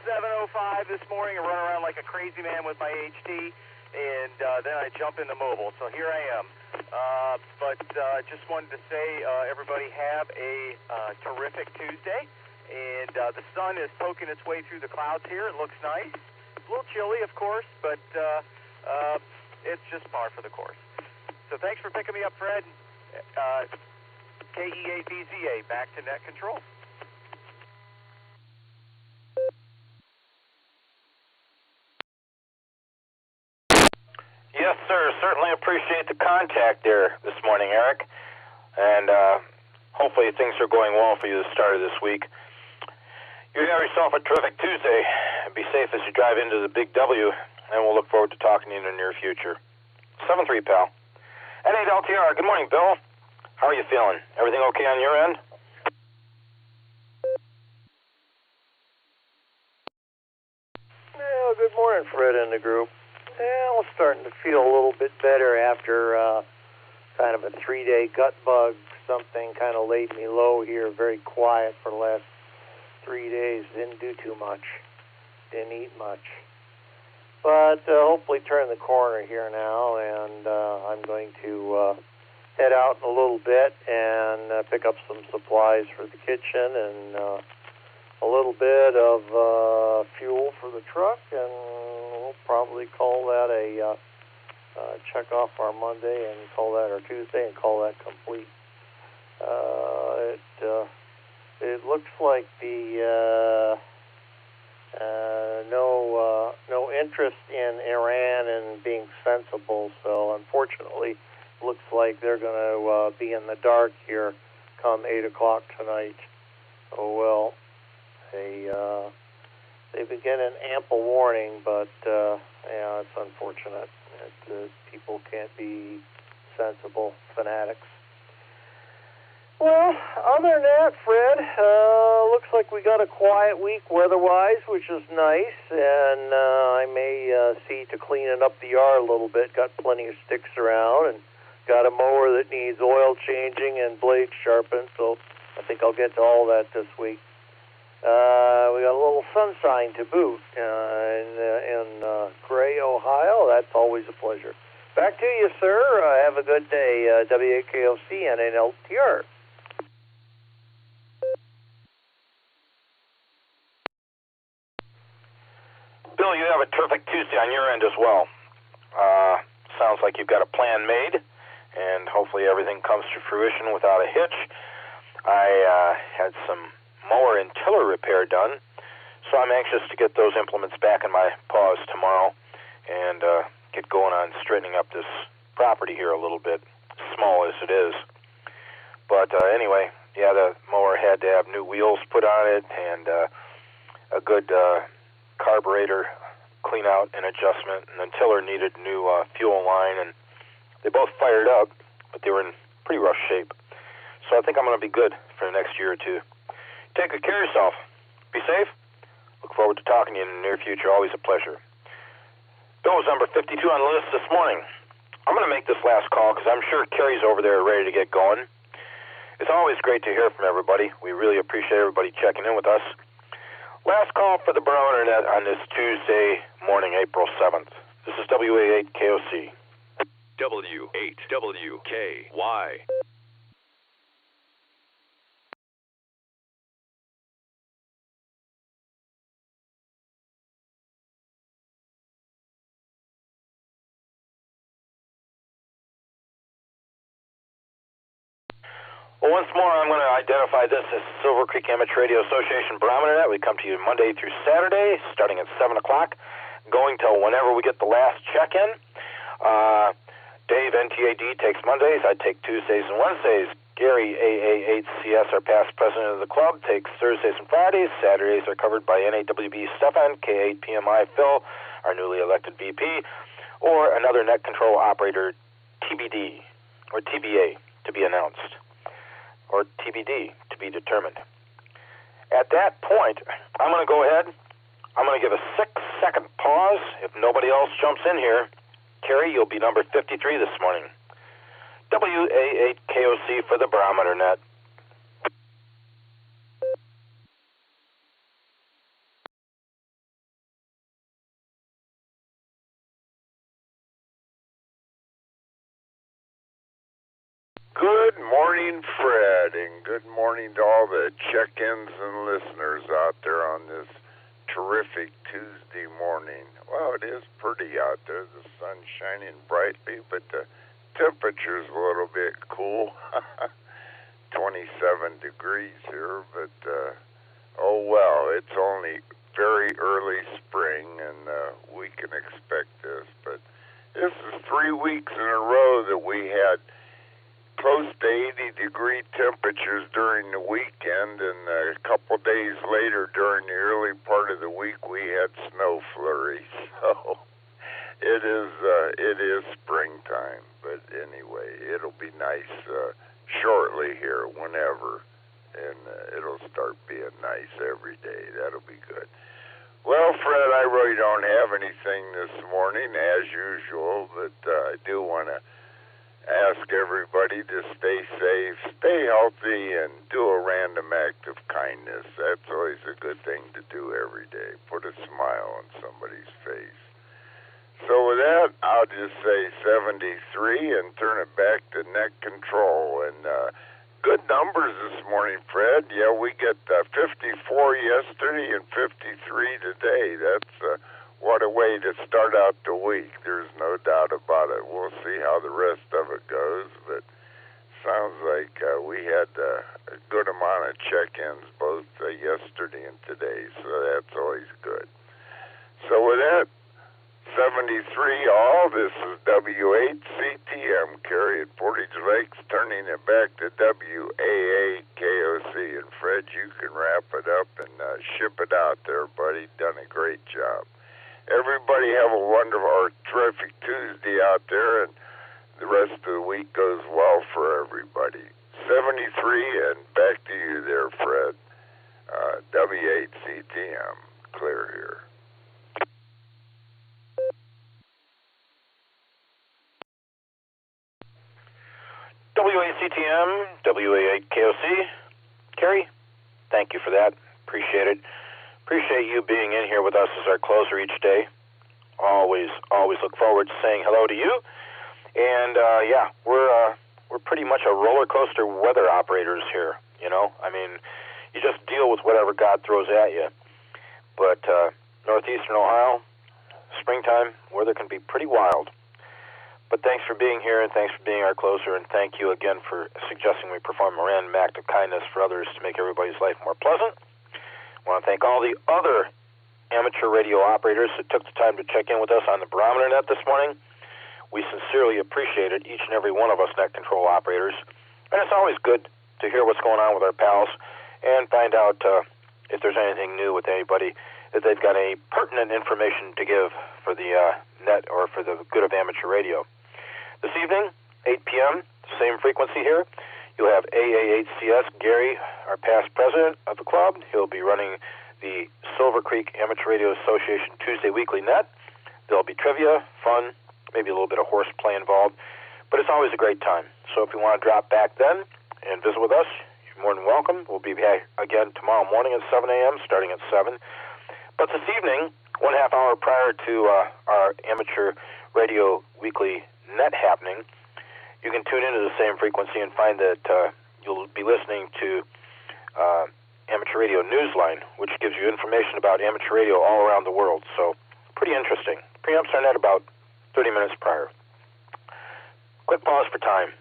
7:05 this morning and run around like a crazy man with my HT, and then I jump into mobile. So here I am. But just wanted to say, everybody have a terrific Tuesday, and the sun is poking its way through the clouds here. It looks nice. A little chilly, of course, but it's just par for the course. So thanks for picking me up, Fred. KE8VZA, back to net control. Yes, sir. Certainly appreciate the contact there this morning, Eric. And hopefully things are going well for you the start of this week. You have yourself a terrific Tuesday. Be safe as you drive into the Big W, and we'll look forward to talking to you in the near future. 7-3, pal. N8LTR, good morning, Bill. How are you feeling? Everything okay on your end? Well, good morning, Fred and the group. Well, starting to feel a little bit better after kind of a 3-day gut bug. Something kind of laid me low here, very quiet for the last 3 days. Didn't do too much. Didn't eat much. But hopefully turn the corner here now, and I'm going to head out in a little bit and pick up some supplies for the kitchen and a little bit of fuel for the truck, and we'll probably call that a check off our Monday and call that our Tuesday and call that complete. It looks like the no interest in Iran and being sensible, so unfortunately looks like they're going to be in the dark here come 8 o'clock tonight. Oh well, they've been getting ample warning, but yeah, it's unfortunate that people can't be sensible fanatics. Well, other than that, Fred, looks like we got a quiet week weather-wise, which is nice, and I may see to cleaning up the yard a little bit. Got plenty of sticks around, and got a mower that needs oil changing and blades sharpened, so I think I'll get to all that this week. We got a little sunshine to boot in Gray, Ohio. That's always a pleasure. Back to you, sir. Have a good day. WAKOC and N8LTR. Bill, you have a terrific Tuesday on your end as well. Sounds like you've got a plan made, and hopefully everything comes to fruition without a hitch. I had some mower and tiller repair done, so I'm anxious to get those implements back in my paws tomorrow and get going on straightening up this property here a little bit, small as it is. But anyway, yeah, the mower had to have new wheels put on it and a good carburetor clean out and adjustment, and the tiller needed new fuel line, and they both fired up, but they were in pretty rough shape. So I think I'm going to be good for the next year or two. Take good care of yourself. Be safe. Look forward to talking to you in the near future. Always a pleasure. Show was number 52 on the list this morning. I'm going to make this last call because I'm sure Kerry's over there ready to get going. It's always great to hear from everybody. We really appreciate everybody checking in with us. Last call for the Barometer Net on this Tuesday morning, April 7th. This is WA8KOC. W8WKY. Well, once more, I'm going to identify this as Silvercreek Amateur Radio Association Barometer Net. We come to you Monday through Saturday, starting at 7 o'clock, going till whenever we get the last check-in. Dave, NTAD, takes Mondays. I take Tuesdays and Wednesdays. Gary, AA8CS, our past president of the club, takes Thursdays and Fridays. Saturdays are covered by NAWB Stefan, K8PMI Phil, our newly elected VP, or another net control operator, TBD, or TBA, to be announced, or TBD, to be determined. At that point, I'm going to go ahead. I'm going to give a 6-second pause. If nobody else jumps in here, Kerry, you'll be number 53 this morning. WA8KOC for the Barometer Net. Good morning, Fred, and good morning to all the check-ins and listeners out there on this terrific Tuesday morning. Well, it is pretty out there. The sun's shining brightly, but the temperature's a little bit cool. 27 degrees here, but oh well, it's only very early spring, and we can expect this. But this is 3 weeks in a row that we had close to 80-degree temperatures during the weekend, and a couple days later during the early part of the week we had snow flurries. So it is springtime, but anyway, it'll be nice shortly here, whenever, and it'll start being nice every day. That'll be good. Well, Fred, I really don't have anything this morning as usual, but I do want to ask everybody to stay safe, stay healthy, and do a random act of kindness. That's always a good thing to do every day. Put a smile on somebody's face. So with that, I'll just say 73 and turn it back to net control. And good numbers this morning, Fred. Yeah, we get 54 yesterday and 53 today. That's what a way to start out the week. There's no doubt about it. We'll see how the rest of it goes, but sounds like we had a good amount of check-ins both yesterday and today, so that's always good. So with that, 73 all, this is W8CTM, Kerry at Portage Lakes, turning it back to WAAKOC. And Fred, you can wrap it up and ship it out there, buddy. Done a great job. Everybody have a wonderful or terrific Tuesday out there, and the rest of the week goes well for everybody. 73, and back to you there, Fred. W8CTM, clear here. WACTM, WA8KOC. Kerry, thank you for that. Appreciate it. Appreciate you being in here with us as our closer each day. Always look forward to saying hello to you. And yeah, we're pretty much a roller coaster weather operators here. You know, I mean, you just deal with whatever God throws at you. But northeastern Ohio, springtime weather can be pretty wild. But thanks for being here, and thanks for being our closer, and thank you again for suggesting we perform a random act of kindness for others to make everybody's life more pleasant. I want to thank all the other amateur radio operators who took the time to check in with us on the Barometer Net this morning. We sincerely appreciate it, each and every one of us net control operators. And it's always good to hear what's going on with our pals and find out if there's anything new with anybody, if they've got any pertinent information to give for the net or for the good of amateur radio. This evening, 8 p.m., same frequency here. You'll have AA8CS Gary, our past president of the club. He'll be running the Silvercreek Amateur Radio Association Tuesday Weekly Net. There'll be trivia, fun, maybe a little bit of horseplay involved, but it's always a great time. So if you want to drop back then and visit with us, you're more than welcome. We'll be back again tomorrow morning at 7 a.m., starting at 7. But this evening, 1/2 hour prior to our Amateur Radio Weekly Net happening, you can tune into the same frequency and find that you'll be listening to Amateur Radio Newsline, which gives you information about amateur radio all around the world. So pretty interesting. Preamps are net about 30 minutes prior. Quick pause for time.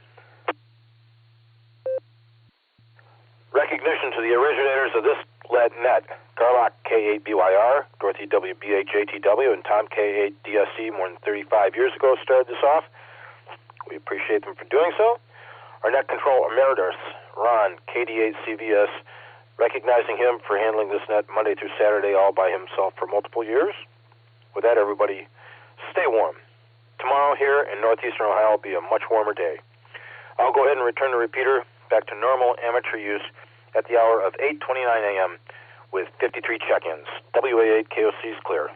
Recognition to the originators of this lead net, Garlock K8BYR, Dorothy WBHATW, and Tom K8DSC more than 35 years ago started this off. We appreciate them for doing so. Our net control emeritus, Ron KD8CVS, recognizing him for handling this net Monday through Saturday all by himself for multiple years. With that, everybody, stay warm. Tomorrow here in northeastern Ohio will be a much warmer day. I'll go ahead and return the repeater back to normal amateur use at the hour of 8:29 a.m. with 53 check-ins. WA8 KOC is clear.